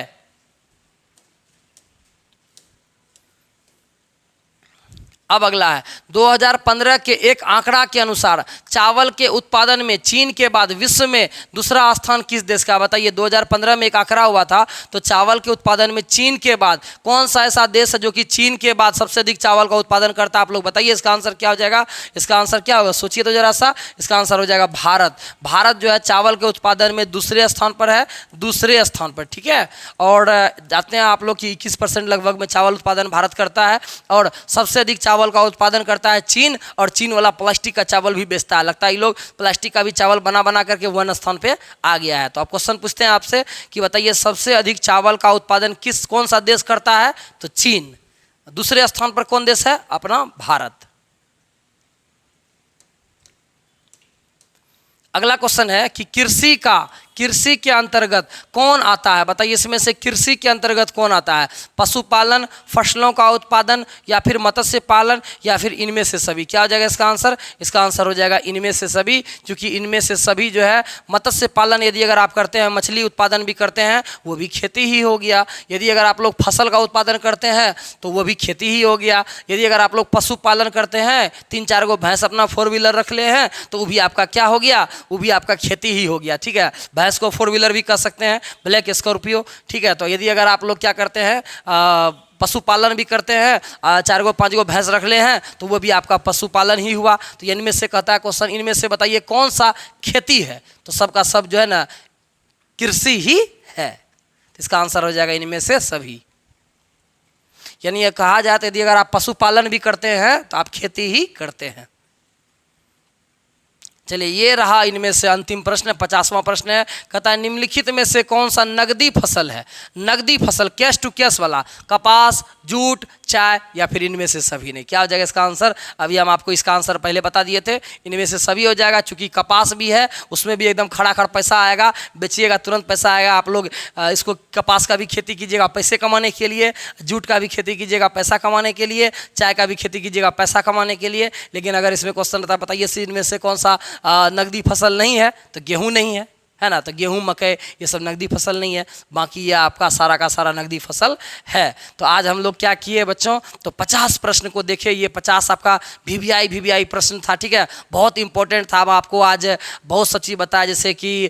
अब अगला है 2015 के एक आंकड़ा के अनुसार चावल के उत्पादन में चीन के बाद विश्व में दूसरा स्थान किस देश का। बताइए 2015 में एक आंकड़ा हुआ था, तो चावल के उत्पादन में चीन के बाद कौन सा ऐसा देश है जो कि चीन के बाद सबसे अधिक चावल का उत्पादन करता है। आप लोग बताइए इसका आंसर क्या हो जाएगा, इसका आंसर क्या होगा, सोचिए तो जरा सा। इसका आंसर हो जाएगा भारत। भारत जो है चावल के उत्पादन में दूसरे स्थान पर है, दूसरे स्थान पर। ठीक है, और जाते हैं आप लोग कि 21% लगभग में चावल उत्पादन भारत करता है, और सबसे अधिक चावल का उत्पादन करता है चीन, और चीन वाला प्लास्टिक का चावल भी बेचता है। लगता है ये लोग प्लास्टिक का भी चावल बना बना करके 1 स्थान पे आ गया है। तो आप क्वेश्चन पूछते हैं आपसे कि बताइए सबसे अधिक चावल का उत्पादन कौन सा देश करता है, तो चीन। दूसरे स्थान पर कौन देश है, अपना भारत। अगला क्वेश्चन है कि कृषि के अंतर्गत कौन आता है। बताइए इसमें से कृषि के अंतर्गत कौन आता है, पशुपालन, फसलों का उत्पादन या फिर मत्स्य पालन या फिर इनमें से सभी। क्या हो जाएगा इसका आंसर, इसका आंसर हो जाएगा इनमें से सभी, क्योंकि इनमें से सभी जो है मत्स्य पालन यदि अगर आप करते हैं, मछली उत्पादन भी करते हैं, वो भी खेती ही हो गया। यदि अगर आप लोग फसल का उत्पादन करते हैं तो वो भी खेती ही हो गया। यदि अगर आप लोग पशुपालन करते हैं, 3-4 गो भैंस अपना 4 व्हीलर रख ले हैं, तो वो भी आपका क्या हो गया, वो भी आपका खेती ही हो गया। ठीक है, भैंस भैंस को 4 व्हीलर भी कह सकते हैं, ब्लैक स्कॉर्पियो, ठीक है। तो यदि अगर आप लोग क्या करते हैं, पशुपालन भी करते हैं, 4 गो 5 गो भैंस रख ले हैं, तो वो भी आपका पशुपालन ही हुआ। तो इनमें से कहता है क्वेश्चन, इनमें से बताइए कौन सा खेती है, तो सबका सब जो है ना कृषि ही है। तो इसका आंसर हो जाएगा इनमें से सभी। यानी ये कहा जाए तो यदि अगर आप पशुपालन भी करते हैं तो आप खेती ही करते हैं। चलिए, ये रहा इनमें से अंतिम प्रश्न, 50वां प्रश्न है। कहता है निम्नलिखित में से कौन सा नगदी फसल है? नगदी फसल, कैश टू कैश वाला, कपास, जूट, चाय या फिर इनमें से सभी नहीं। क्या हो जाएगा इसका आंसर? अभी हम आपको इसका आंसर पहले बता दिए थे, इनमें से सभी हो जाएगा। चूंकि कपास भी है, उसमें भी एकदम खड़ा खड़ा पैसा आएगा, बेचिएगा तुरंत पैसा आएगा। आप लोग इसको कपास का भी खेती कीजिएगा पैसे कमाने के लिए, जूट का भी खेती कीजिएगा पैसा कमाने के लिए, चाय का भी खेती कीजिएगा पैसा कमाने के लिए। लेकिन अगर इसमें क्वेश्चन रहता है बताइए इनमें से कौन सा नगदी फसल नहीं है, तो गेहूं नहीं है ना। तो गेहूं, मकई ये सब नगदी फसल नहीं है, बाकी ये आपका सारा का सारा नगदी फसल है। तो आज हम लोग क्या किए बच्चों, तो 50 प्रश्न को देखे। ये 50 आपका वीवीआई प्रश्न था, ठीक है, बहुत इंपॉर्टेंट था। हम आपको आज बहुत सा चीज़ बताया, जैसे कि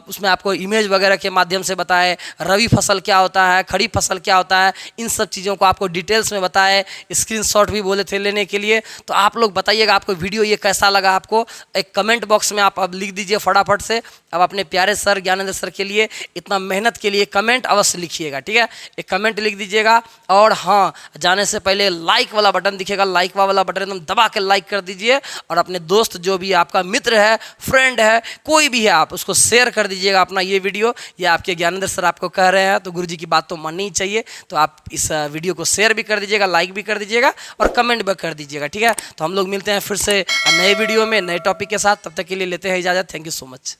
उसमें आपको इमेज वगैरह के माध्यम से बताए, रबी फसल क्या होता है, खरीफ फसल क्या होता है, इन सब चीज़ों को आपको डिटेल्स में बताए, स्क्रीनशॉट भी बोले थे लेने के लिए। तो आप लोग बताइएगा आपको वीडियो ये कैसा लगा। आपको एक कमेंट बॉक्स में आप अब लिख दीजिए फटाफट से। अब अपने प्यारे सर ज्ञानेंद्र सर के लिए, इतना मेहनत के लिए कमेंट अवश्य लिखिएगा, ठीक है, एक कमेंट लिख दीजिएगा। और हाँ, जाने से पहले लाइक वाला बटन दिखेगा, लाइक वाला बटन एकदम दबा के लाइक कर दीजिए। और अपने दोस्त, जो भी आपका मित्र है, फ्रेंड है, कोई भी है, आप उसको शेयर कर दीजिएगा अपना ये वीडियो। ये आपके ज्ञानेंद्र सर आपको कह रहे हैं, तो गुरुजी की बात तो माननी ही चाहिए। तो आप इस वीडियो को शेयर भी कर दीजिएगा, लाइक भी कर दीजिएगा और कमेंट भी कर दीजिएगा, ठीक है। तो हम लोग मिलते हैं फिर से नए वीडियो में नए टॉपिक के साथ। तब तक के लिए लेते हैं इजाज़त। Thank you so much.